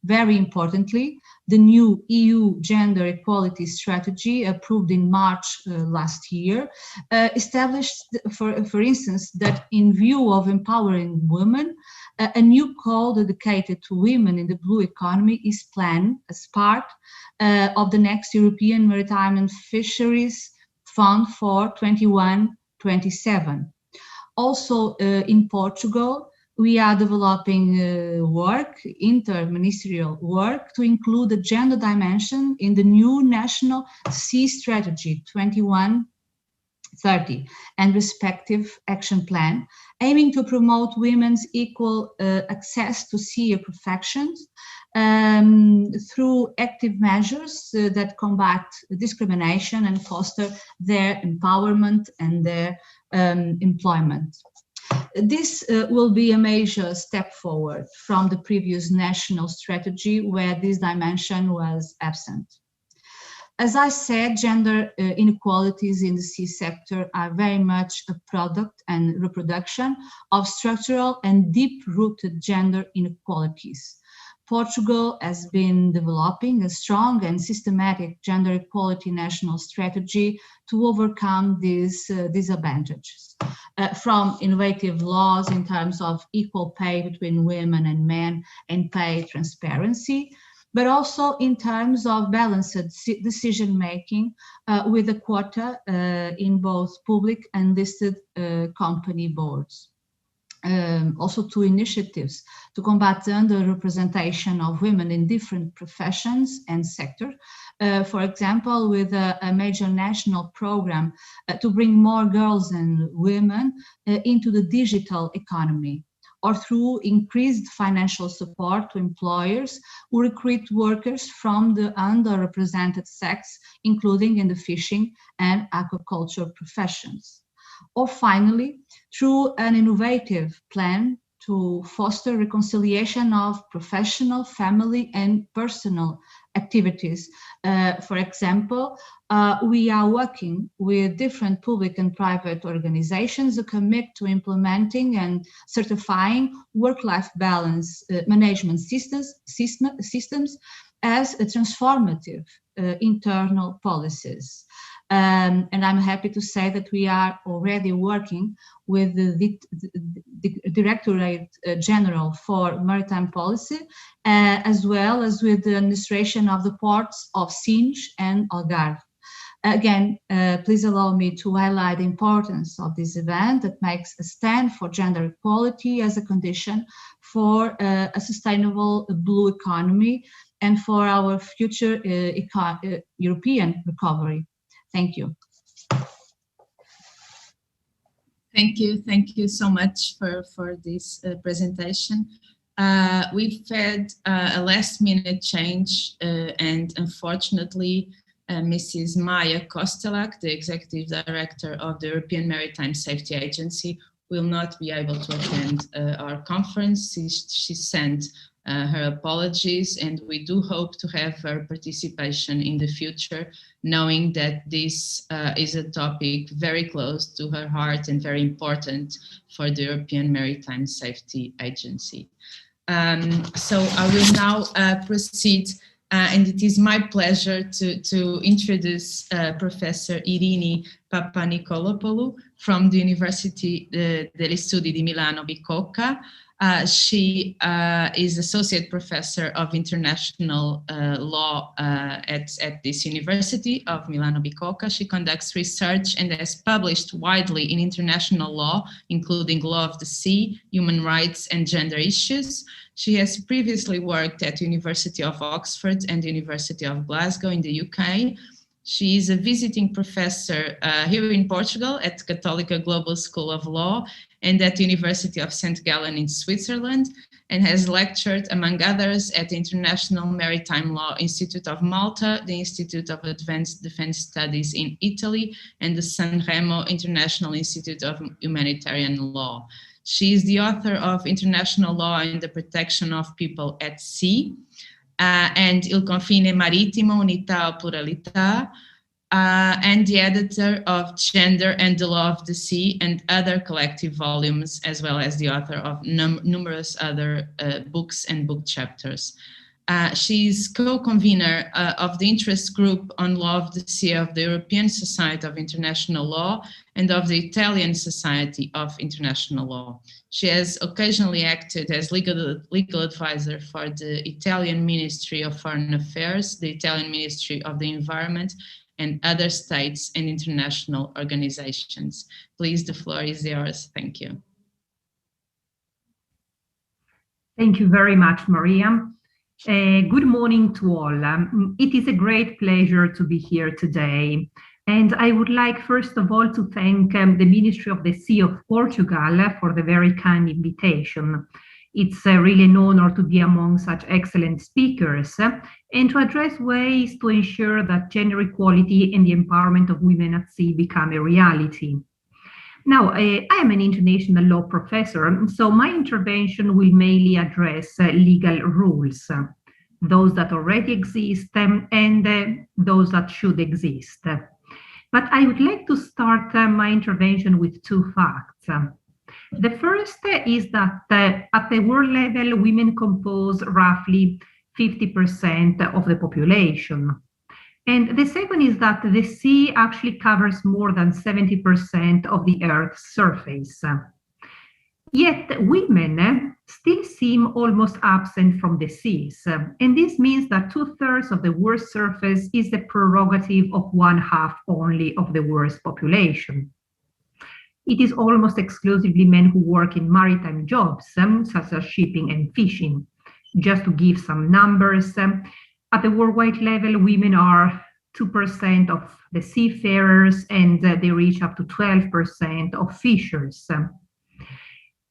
S7: Very importantly, the new EU gender equality strategy approved in March last year established, for instance, that in view of empowering women, a new call dedicated to women in the blue economy is planned as part of the next European Maritime and Fisheries Fund for 21-27. Also in Portugal, we are developing interministerial work to include the gender dimension in the new National Sea Strategy 21-30 and respective action plan, aiming to promote women's equal access to sea professions through active measures that combat discrimination and foster their empowerment and their employment. This will be a major step forward from the previous national strategy where this dimension was absent. As I said, gender inequalities in the sea sector are very much a product and reproduction of structural and deep-rooted gender inequalities. Portugal has been developing a strong and systematic gender equality national strategy to overcome these disadvantages. From innovative laws in terms of equal pay between women and men and pay transparency, but also in terms of balanced decision-making with a quota in both public and listed company boards. Also to initiatives to combat the underrepresentation of women in different professions and sectors. For example, with a major national program to bring more girls and women into the digital economy, or through increased financial support to employers who recruit workers from the underrepresented sex, including in the fishing and aquaculture professions. Or finally, through an innovative plan to foster reconciliation of professional, family, and personal activities. For example, we are working with different public and private organizations who commit to implementing and certifying work-life balance management systems as a transformative internal policies. And I'm happy to say that we are already working with the Directorate General for Maritime Policy, as well as with the administration of the ports of Sines and Algarve. Again, please allow me to highlight the importance of this event that makes a stand for gender equality as a condition for a sustainable blue economy and for our future European recovery. Thank you.
S1: Thank you so much for this presentation. We've had a last-minute change, and unfortunately, Mrs. Maja Kostelak, the Executive Director of the European Maritime Safety Agency, will not be able to attend our conference. She sent her apologies, and we do hope to have her participation in the future, knowing that this is a topic very close to her heart and very important for the European Maritime Safety Agency. So I will now proceed And it is my pleasure to introduce Professor Irini Papanikolapoulou from the University degli Studi di Milano Bicocca. She is Associate Professor of International Law at this University of Milano Bicocca. She conducts research and has published widely in international law, including law of the sea, human rights, and gender issues. She has previously worked at the University of Oxford and the University of Glasgow in the UK. She is a visiting professor here in Portugal at Católica Global School of Law and at the University of St. Gallen in Switzerland, and has lectured, among others, at the International Maritime Law Institute of Malta, the Institute of Advanced Defense Studies in Italy, and the Sanremo International Institute of Humanitarian Law. She is the author of International Law and the Protection of People at Sea, and Il confine marittimo, unità o pluralità, and the editor of Gender and the Law of the Sea and other collective volumes, as well as the author of numerous other books and book chapters. She is co-convener of the interest group on law of the sea of the European Society of International Law and of the Italian Society of International Law. She has occasionally acted as legal advisor for the Italian Ministry of Foreign Affairs, the Italian Ministry of the Environment, and other states and international organizations. Please, the floor is yours. Thank you.
S8: Thank you very much, Maria. Good morning to all. It is a great pleasure to be here today. And I would like, first of all, to thank the Ministry of the Sea of Portugal for the very kind invitation. It's really an honor to be among such excellent speakers and to address ways to ensure that gender equality and the empowerment of women at sea become a reality. Now, I am an international law professor, so my intervention will mainly address legal rules, those that already exist and those that should exist. But I would like to start my intervention with two facts. The first is that at the world level, women compose roughly 50% of the population. And the second is that the sea actually covers more than 70% of the Earth's surface. Yet women still seem almost absent from the seas. And this means that 2/3 of the world's surface is the prerogative of 1/2 only of the world's population. It is almost exclusively men who work in maritime jobs, such as shipping and fishing. Just to give some numbers, at the worldwide level, women are 2% of the seafarers, and they reach up to 12% of fishers.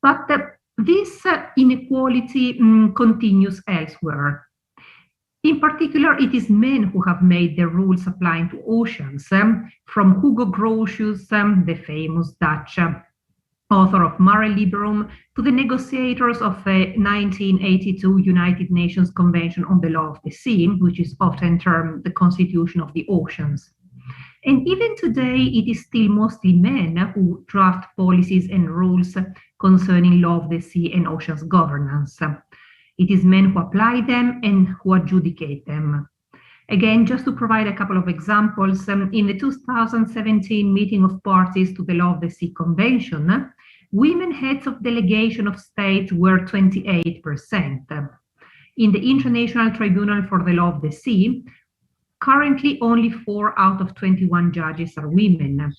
S8: But this inequality continues elsewhere. In particular, it is men who have made the rules applying to oceans, from Hugo Grotius, the famous Dutch author of Mare Liberum, to the negotiators of the 1982 United Nations Convention on the Law of the Sea, which is often termed the Constitution of the Oceans. And even today, it is still mostly men who draft policies and rules concerning law of the sea and oceans governance. It is men who apply them and who adjudicate them. Again, just to provide a couple of examples, in the 2017 meeting of parties to the Law of the Sea Convention, women heads of delegation of states were 28%. In the International Tribunal for the Law of the Sea, currently only 4 out of 21 judges are women.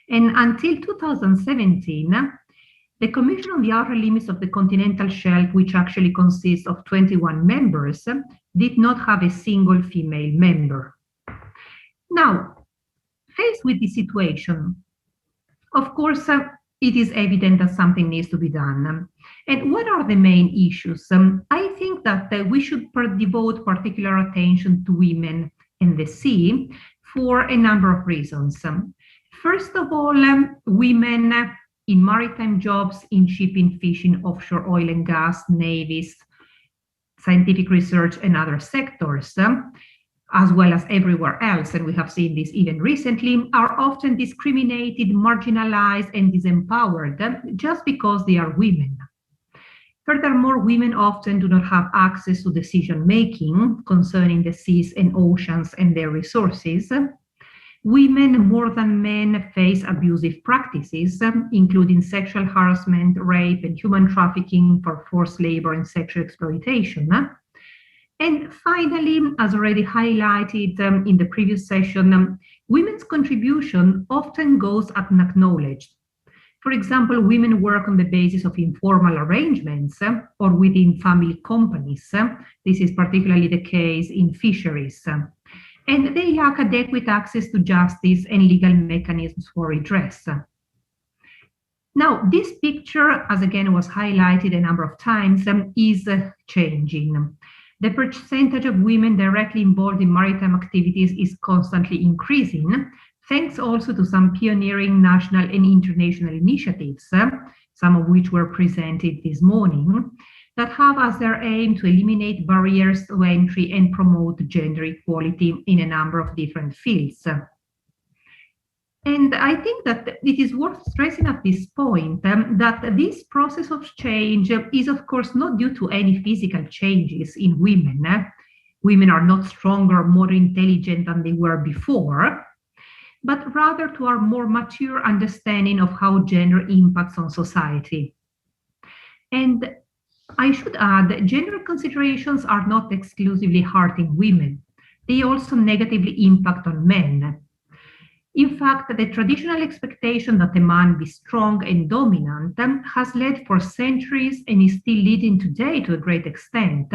S8: And until 2017, the Commission on the Outer Limits of the Continental Shelf, which actually consists of 21 members, did not have a single female member. Now, faced with this situation, of course, it is evident that something needs to be done. And what are the main issues? I think that we should devote particular attention to women in the sea for a number of reasons. First of all, women in maritime jobs, in shipping, fishing, offshore oil and gas, navies, scientific research, and other sectors, as well as everywhere else, and we have seen this even recently, are often discriminated, marginalized, and disempowered just because they are women. Furthermore, women often do not have access to decision-making concerning the seas and oceans and their resources. Women more than men face abusive practices, including sexual harassment, rape, and human trafficking for forced labor and sexual exploitation. And finally, as already highlighted in the previous session, women's contribution often goes unacknowledged. For example, women work on the basis of informal arrangements or within family companies. This is particularly the case in fisheries. And they lack adequate access to justice and legal mechanisms for redress. Now, this picture, as again was highlighted a number of times, is changing. The percentage of women directly involved in maritime activities is constantly increasing, thanks also to some pioneering national and international initiatives, some of which were presented this morning, that have as their aim to eliminate barriers to entry and promote gender equality in a number of different fields. And I think that it is worth stressing at this point that this process of change is, of course, not due to any physical changes in women. Women are not stronger or more intelligent than they were before, but rather to our more mature understanding of how gender impacts on society. And I should add that gender considerations are not exclusively hurting women. They also negatively impact on men. In fact, the traditional expectation that a man be strong and dominant has led for centuries and is still leading today to a great extent,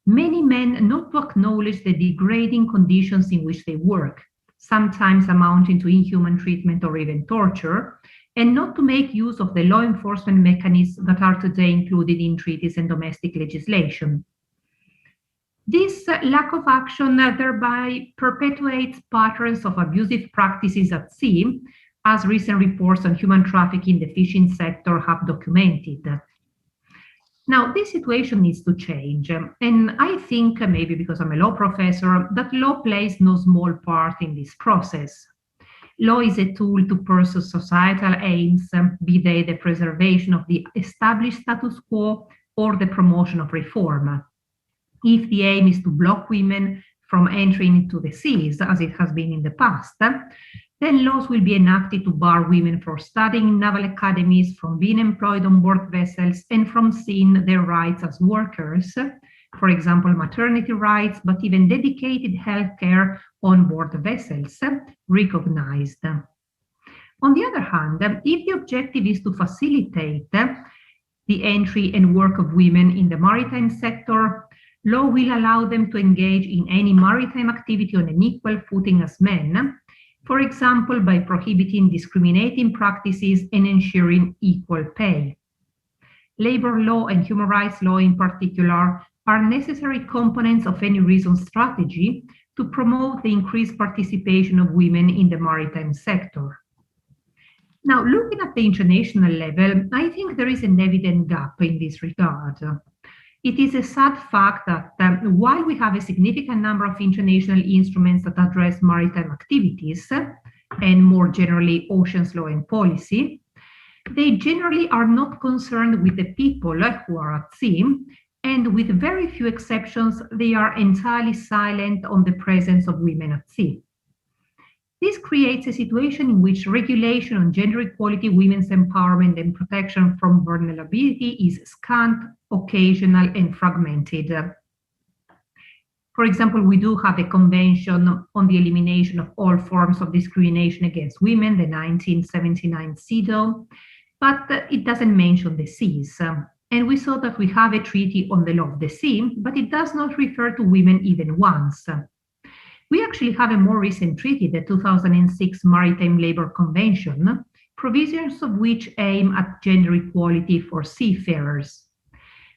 S8: many men not to acknowledge the degrading conditions in which they work, sometimes amounting to inhuman treatment or even torture, and not to make use of the law enforcement mechanisms that are today included in treaties and domestic legislation. This lack of action thereby perpetuates patterns of abusive practices at sea, as recent reports on human trafficking in the fishing sector have documented. Now, this situation needs to change, and I think, maybe because I'm a law professor, that law plays no small part in this process. Law is a tool to pursue societal aims, be they the preservation of the established status quo or the promotion of reform. If the aim is to block women from entering into the seas, as it has been in the past, then laws will be enacted to bar women from studying in naval academies, from being employed on board vessels, and from seeing their rights as workers, for example, maternity rights, but even dedicated healthcare on board vessels, recognized. On the other hand, if the objective is to facilitate the entry and work of women in the maritime sector, law will allow them to engage in any maritime activity on an equal footing as men, for example, by prohibiting discriminating practices and ensuring equal pay. Labor law and human rights law in particular are necessary components of any reasoned strategy to promote the increased participation of women in the maritime sector. Now, looking at the international level, I think there is an evident gap in this regard. It is a sad fact that while we have a significant number of international instruments that address maritime activities, and more generally oceans law and policy, they generally are not concerned with the people who are at sea, and with very few exceptions, they are entirely silent on the presence of women at sea. This creates a situation in which regulation on gender equality, women's empowerment, and protection from vulnerability is scant, occasional, and fragmented. For example, we do have a convention on the elimination of all forms of discrimination against women, the 1979 CEDAW, but it doesn't mention the seas. And we saw that we have a treaty on the law of the sea, but it does not refer to women even once. We actually have a more recent treaty, the 2006 Maritime Labor Convention, provisions of which aim at gender equality for seafarers.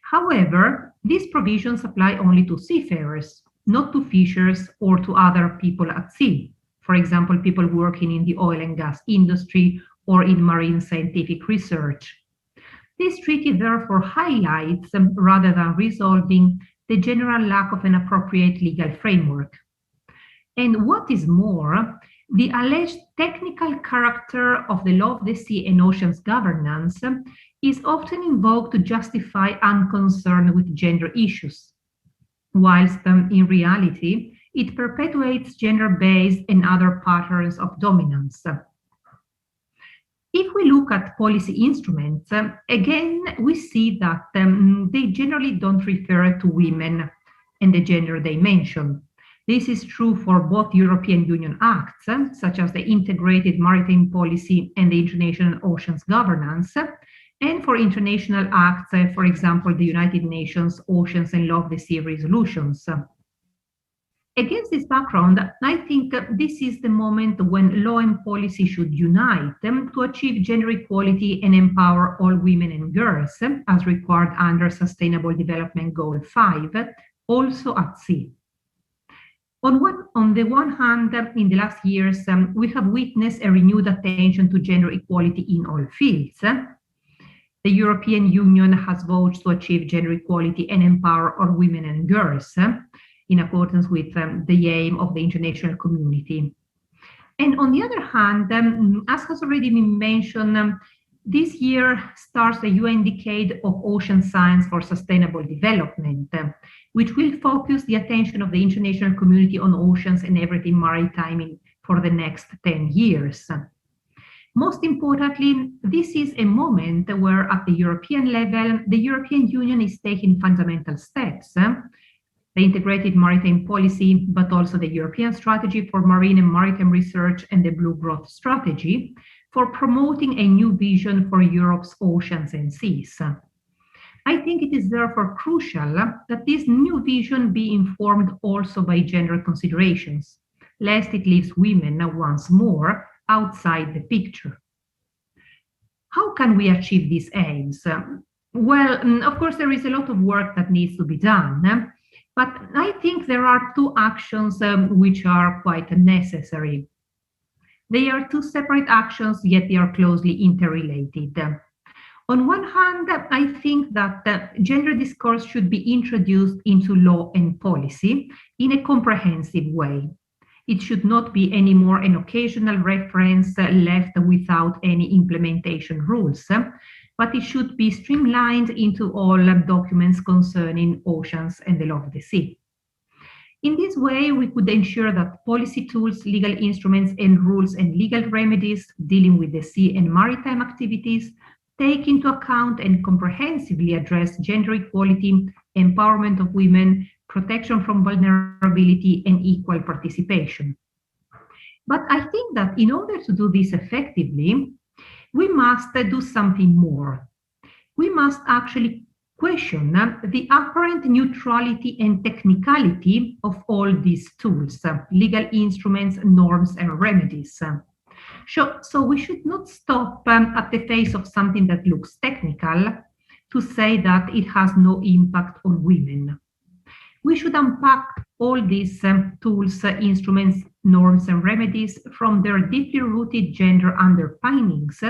S8: However, these provisions apply only to seafarers, not to fishers or to other people at sea. For example, people working in the oil and gas industry or in marine scientific research. This treaty therefore highlights, rather than resolving, the general lack of an appropriate legal framework. And what is more, The alleged technical character of the law of the sea and oceans governance is often invoked to justify unconcern with gender issues, whilst in reality, it perpetuates gender-based and other patterns of dominance. If we look at policy instruments, again, we see that they generally don't refer to women and the gender they mention. This is true for both European Union acts, such as the Integrated Maritime Policy and the International Oceans Governance, and for international acts, for example, the United Nations Oceans and Law of the Sea resolutions. Against this background, I think this is the moment when law and policy should unite to achieve gender equality and empower all women and girls, as required under Sustainable Development Goal 5, also at sea. On the one hand, in the last years, we have witnessed a renewed attention to gender equality in all fields. The European Union has vowed to achieve gender equality and empower all women and girls, in accordance with the aim of the international community. And on the other hand, as has already been mentioned, this year starts the UN Decade of Ocean Science for Sustainable Development, which will focus the attention of the international community on oceans and everything maritime for the next 10 years. Most importantly, this is a moment where at the European level, the European Union is taking fundamental steps. The Integrated Maritime Policy, but also the European Strategy for Marine and Maritime Research and the Blue Growth Strategy for promoting a new vision for Europe's oceans and seas. I think it is therefore crucial that this new vision be informed also by gender considerations, lest it leaves women once more outside the picture. How can we achieve these aims? Well, of course, there is a lot of work that needs to be done. But I think there are two actions which are quite necessary. They are two separate actions, yet they are closely interrelated. On one hand, I think that gender discourse should be introduced into law and policy in a comprehensive way. It should not be any more an occasional reference left without any implementation rules, but it should be streamlined into all documents concerning oceans and the law of the sea. In this way, we could ensure that policy tools, legal instruments, and rules and legal remedies dealing with the sea and maritime activities take into account and comprehensively address gender equality, empowerment of women, protection from vulnerability, and equal participation. But I think that in order to do this effectively, we must do something more. We must actually question the apparent neutrality and technicality of all these tools, legal instruments, norms, and remedies. So we should not stop at the face of something that looks technical to say that it has no impact on women. We should unpack all these tools, instruments, norms, and remedies from their deeply rooted gender underpinnings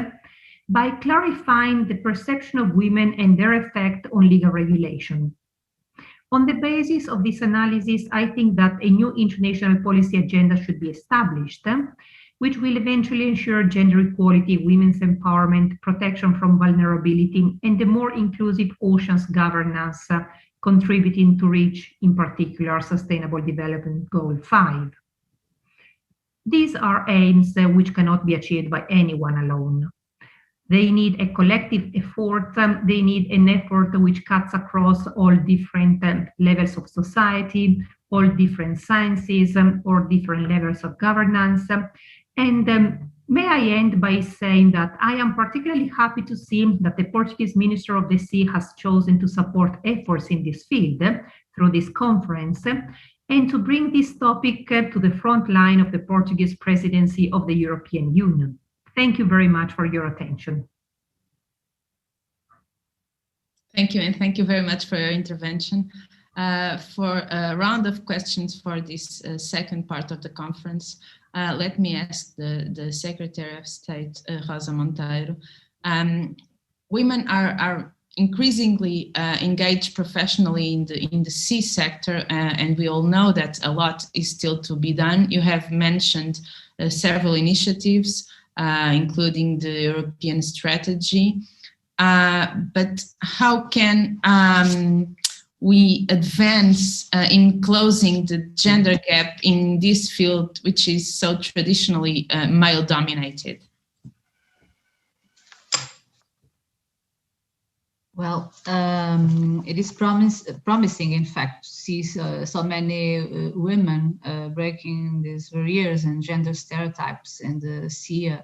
S8: by clarifying the perception of women and their effect on legal regulation. On the basis of this analysis, I think that a new international policy agenda should be established, which will eventually ensure gender equality, women's empowerment, protection from vulnerability, and a more inclusive oceans governance, contributing to reach, in particular, Sustainable Development Goal 5. These are aims which cannot be achieved by anyone alone. They need a collective effort. They need an effort which cuts across all different levels of society, all different sciences, or different levels of governance. And may I end by saying that I am particularly happy to see that the Portuguese Minister of the Sea has chosen to support efforts in this field through this conference and to bring this topic to the front line of the Portuguese presidency of the European Union. Thank you very much for your attention.
S1: Thank you, and thank you very much for your intervention. For a round of questions for this second part of the conference, let me ask the Secretary of State, Rosa Monteiro. Women are increasingly engaged professionally in the C sector, and we all know that a lot is still to be done. You have mentioned several initiatives, including the European strategy. But how can we advance in closing the gender gap in this field, which is so traditionally male-dominated?
S7: Well, it is promising, in fact, to see so many women breaking these barriers and gender stereotypes in the C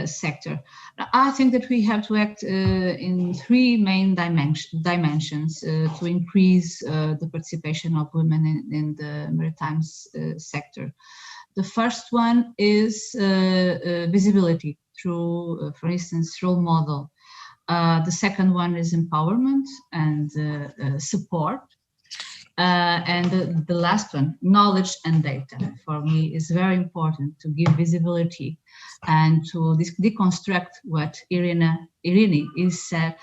S7: sector. I think that we have to act in three main dimensions to increase the participation of women in the maritime sector. The first one is visibility through, for instance, role model. The second one is empowerment and support. And the last one, knowledge and data, for me is very important to give visibility and to deconstruct what Irene has said,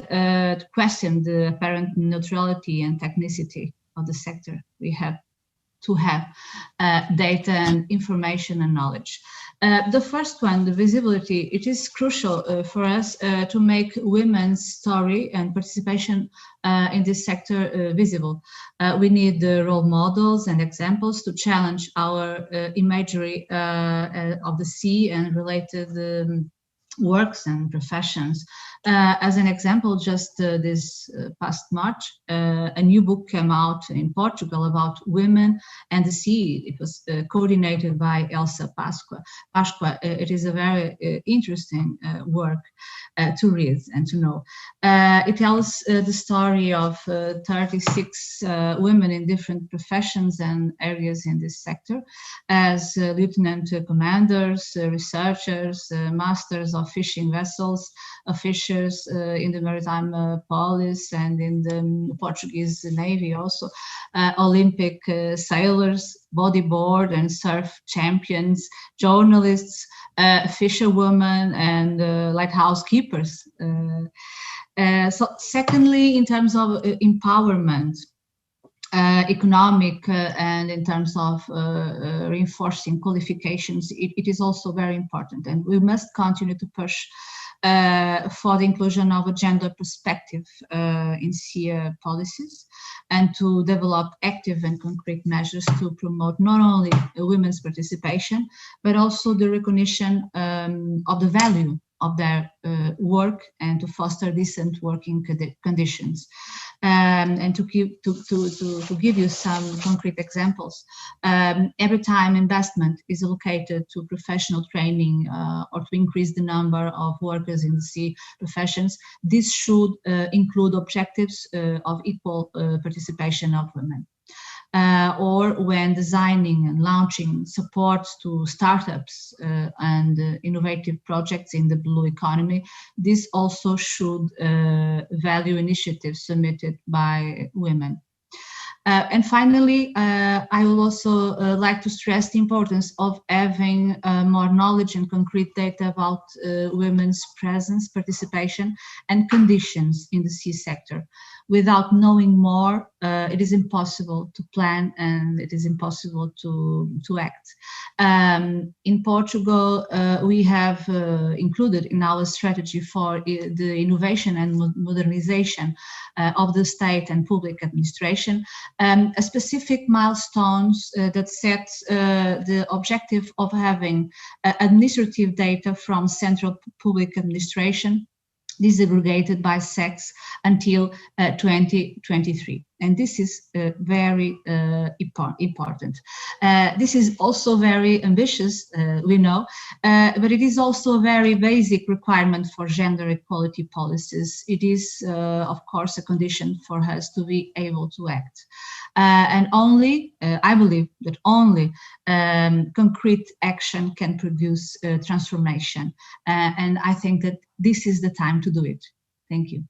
S7: to question the apparent neutrality and technicity of the sector. We have to have data and information and knowledge. The first one, the visibility, it is crucial for us to make women's story and participation in this sector visible. We need role models and examples to challenge our imagery of the sea and related works and professions. As an example, just this past March, a new book came out in Portugal about women and the sea. It was coordinated by Elsa Pasqua. It is a very interesting work to read and to know. It tells the story of 36 women in different professions and areas in this sector, as lieutenant commanders, researchers, masters of fishing vessels, officials in the maritime police and in the Portuguese Navy also, Olympic sailors, bodyboard and surf champions, journalists, fisherwomen, and like housekeepers. So secondly, in terms of empowerment, economic and in terms of reinforcing qualifications, it is also very important, and we must continue to push for the inclusion of a gender perspective in SEA policies, and to develop active and concrete measures to promote not only women's participation, but also the recognition of the value of their work, and to foster decent working conditions. And to give you some concrete examples, every time investment is allocated to professional training or to increase the number of workers in the sea professions, this should include objectives of equal participation of women. Or when designing and launching support to startups and innovative projects in the blue economy, this also should value initiatives submitted by women. And finally, I will also like to stress the importance of having more knowledge and concrete data about women's presence, participation, and conditions in the sea sector. Without knowing more, it is impossible to plan, and it is impossible to act. In Portugal, we have included in our strategy for the innovation and modernization of the state and public administration a specific milestones that set the objective of having administrative data from central public administration disaggregated by sex until 2023. And this is very important. This is also very ambitious, we know, but it is also a very basic requirement for gender equality policies. It is, of course, a condition for us to be able to act. And only, I believe that only concrete action can produce transformation. And I think that this is the time to do it. Thank you.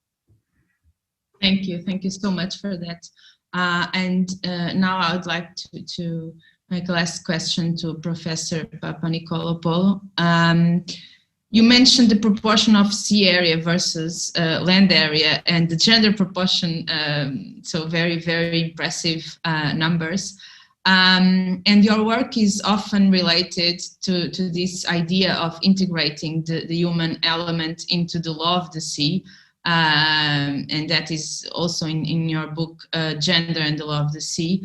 S1: Thank you. Thank you so much for that. Now I would like to make a last question to Professor Papanicolaou. You mentioned the proportion of sea area versus land area and the gender proportion, so very, very impressive numbers. And your work is often related to this idea of integrating the human element into the law of the sea. And that is also in your book, Gender and the Law of the Sea.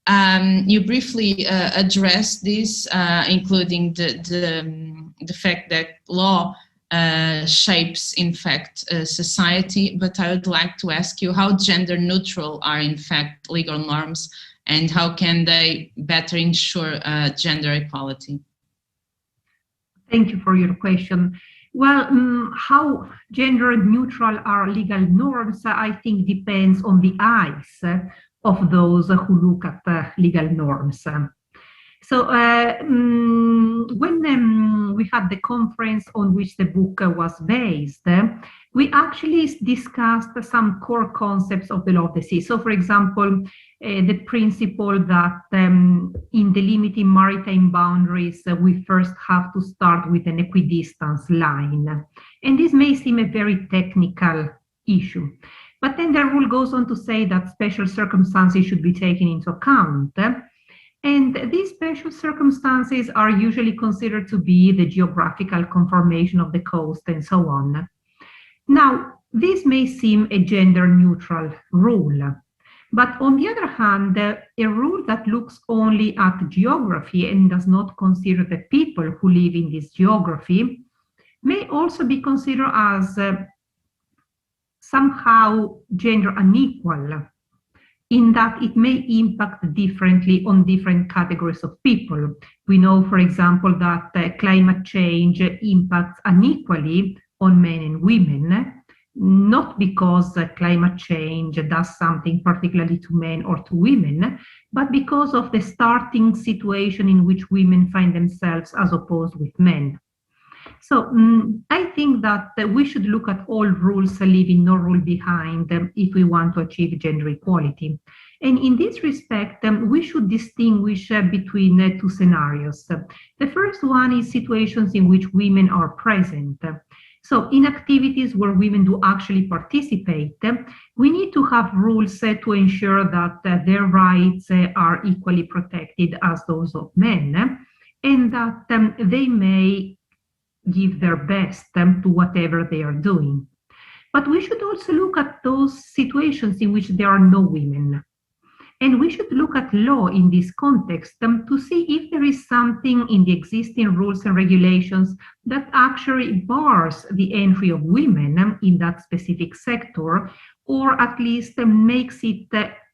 S1: You briefly addressed this, including the fact that law shapes, in fact, society. But I would like to ask you how gender neutral are, in fact, legal norms, and how can they better ensure gender equality?
S8: Thank you for your question. Well, how gender neutral are legal norms, I think, depends on the eyes of those who look at legal norms. So when we had the conference on which the book was based, we actually discussed some core concepts of the law of the sea. So, for example, the principle that in delimiting maritime boundaries, we first have to start with an equidistance line. And this may seem a very technical issue. But then the rule goes on to say that special circumstances should be taken into account. And these special circumstances are usually considered to be the geographical conformation of the coast and so on. Now, this may seem a gender neutral rule, but on the other hand, a rule that looks only at geography and does not consider the people who live in this geography may also be considered as somehow gender unequal, in that it may impact differently on different categories of people. We know, for example, that climate change impacts unequally on men and women, not because climate change does something particularly to men or to women, but because of the starting situation in which women find themselves as opposed with men. So I think that we should look at all rules, leaving no rule behind if we want to achieve gender equality. And in this respect, we should distinguish between two scenarios. The first one is situations in which women are present. So in activities where women do actually participate, we need to have rules to ensure that their rights are equally protected as those of men, and that they may give their best to whatever they are doing. But we should also look at those situations in which there are no women. And we should look at law in this context to see if there is something in the existing rules and regulations that actually bars the entry of women in that specific sector, or at least makes it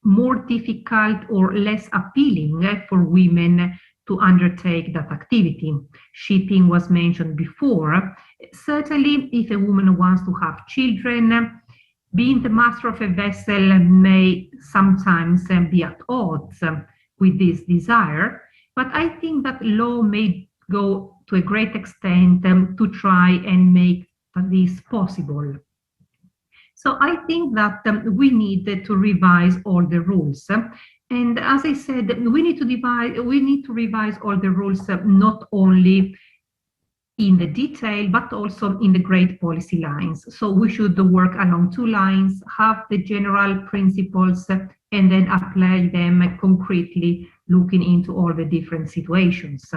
S8: more difficult or less appealing for women to undertake that activity. Shipping was mentioned before. Certainly, if a woman wants to have children, being the master of a vessel may sometimes be at odds with this desire, but I think that law may go to a great extent to try and make this possible. So I think that we need to revise all the rules. And as I said, we need to revise all the rules, not only in the detail, but also in the great policy lines. So we should work along two lines, have the general principles, and then apply them concretely, looking into all the different situations.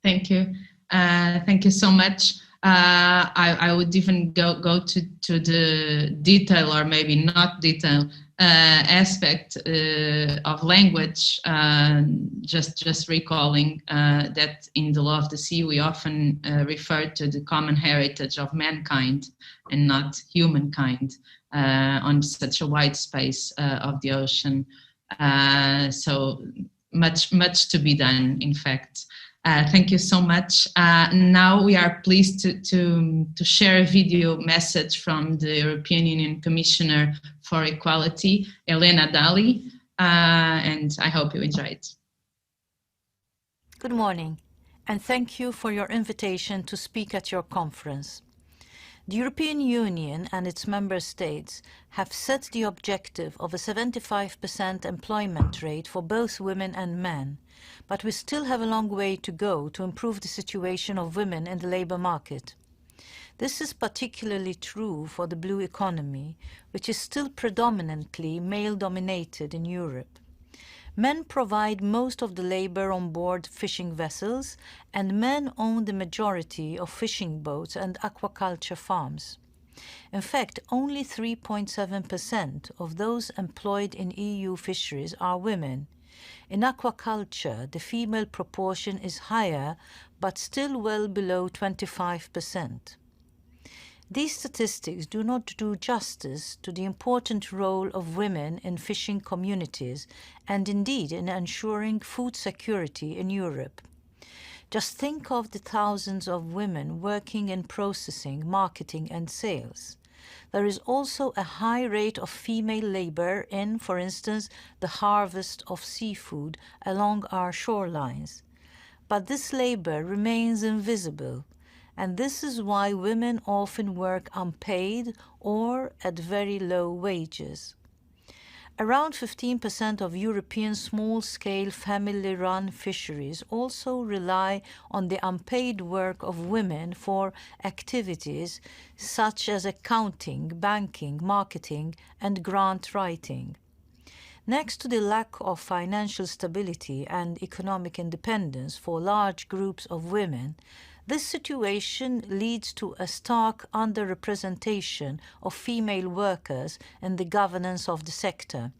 S1: Thank you. Thank you so much. I would even go to the detail, or maybe not detail, aspect of language, just recalling that in the law of the sea we often refer to the common heritage of mankind and not humankind on such a wide space of the ocean. So much to be done, in fact. Thank you so much. Now we are pleased to share a video message from the European Union Commissioner for Equality, Elena Dalli, and I hope you enjoy it.
S9: Good morning, and thank you for your invitation to speak at your conference. The European Union and its member states have set the objective of a 75% employment rate for both women and men, but we still have a long way to go to improve the situation of women in the labour market. This is particularly true for the blue economy, which is still predominantly male-dominated in Europe. Men provide most of the labour on board fishing vessels, and men own the majority of fishing boats and aquaculture farms. In fact, only 3.7% of those employed in EU fisheries are women. In aquaculture, the female proportion is higher, but still well below 25%. These statistics do not do justice to the important role of women in fishing communities and indeed in ensuring food security in Europe. Just think of the thousands of women working in processing, marketing and sales. There is also a high rate of female labour in, for instance, the harvest of seafood along our shorelines. But this labour remains invisible, and this is why women often work unpaid or at very low wages. Around 15% of European small-scale family-run fisheries also rely on the unpaid work of women for activities such as accounting, banking, marketing, and grant writing. Next to the lack of financial stability and economic independence for large groups of women, this situation leads to a stark underrepresentation of female workers in the governance of the sector.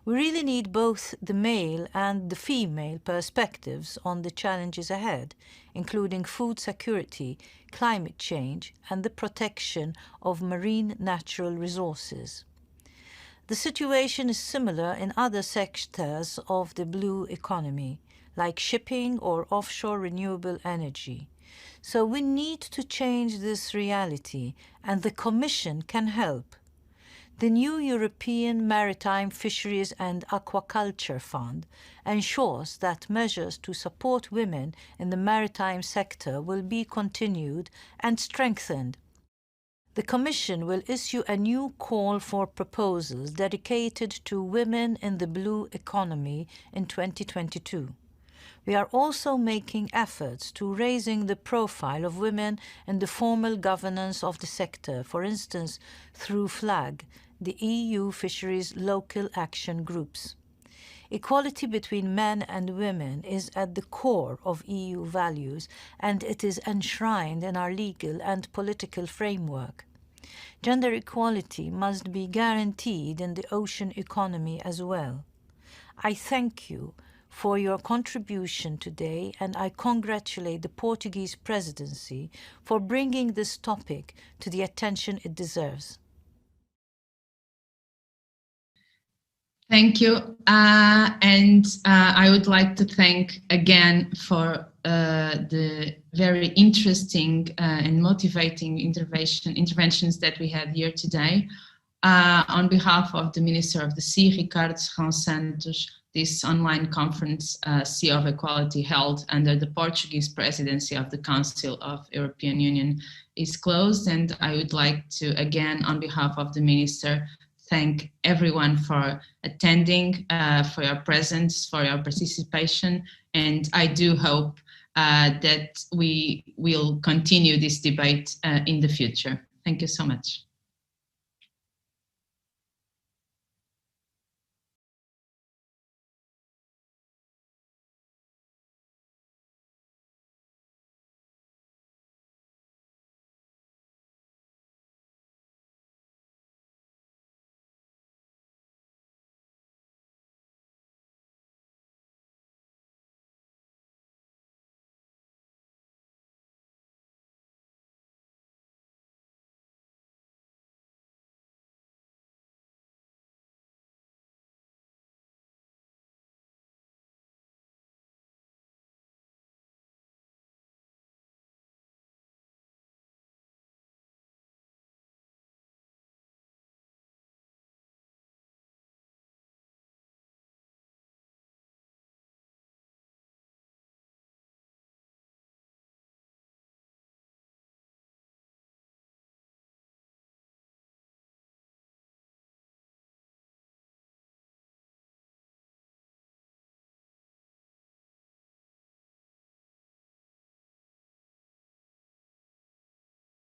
S9: We really need both the male and the female perspectives on the challenges ahead, including food security, climate change, and the protection of marine natural resources. The situation is similar in other sectors of the blue economy, like shipping or offshore renewable energy. So we need to change this reality, and the Commission can help. The new European Maritime Fisheries and Aquaculture Fund ensures that measures to support women in the maritime sector will be continued and strengthened. The Commission will issue a new call for proposals dedicated to women in the blue economy in 2022. We are also making efforts to raising the profile of women in the formal governance of the sector, for instance, through FLAG, the EU Fisheries Local Action Groups. Equality between men and women is at the core of EU values, and it is enshrined in our legal and political framework. Gender equality must be guaranteed in the ocean economy as well. I thank you for your contribution today, and I congratulate the Portuguese presidency for bringing this topic to the attention it deserves.
S1: Thank you. I would like to thank again for the very interesting and motivating interventions that we had here today. On behalf of the Minister of the Sea, Ricardo Serrão Santos, this online conference, Sea of Equality, held under the Portuguese presidency of the Council of European Union, is closed. And I would like to, again, on behalf of the Minister, thank everyone for attending, for your presence, for your participation. And I do hope that we will continue this debate in the future. Thank you so much.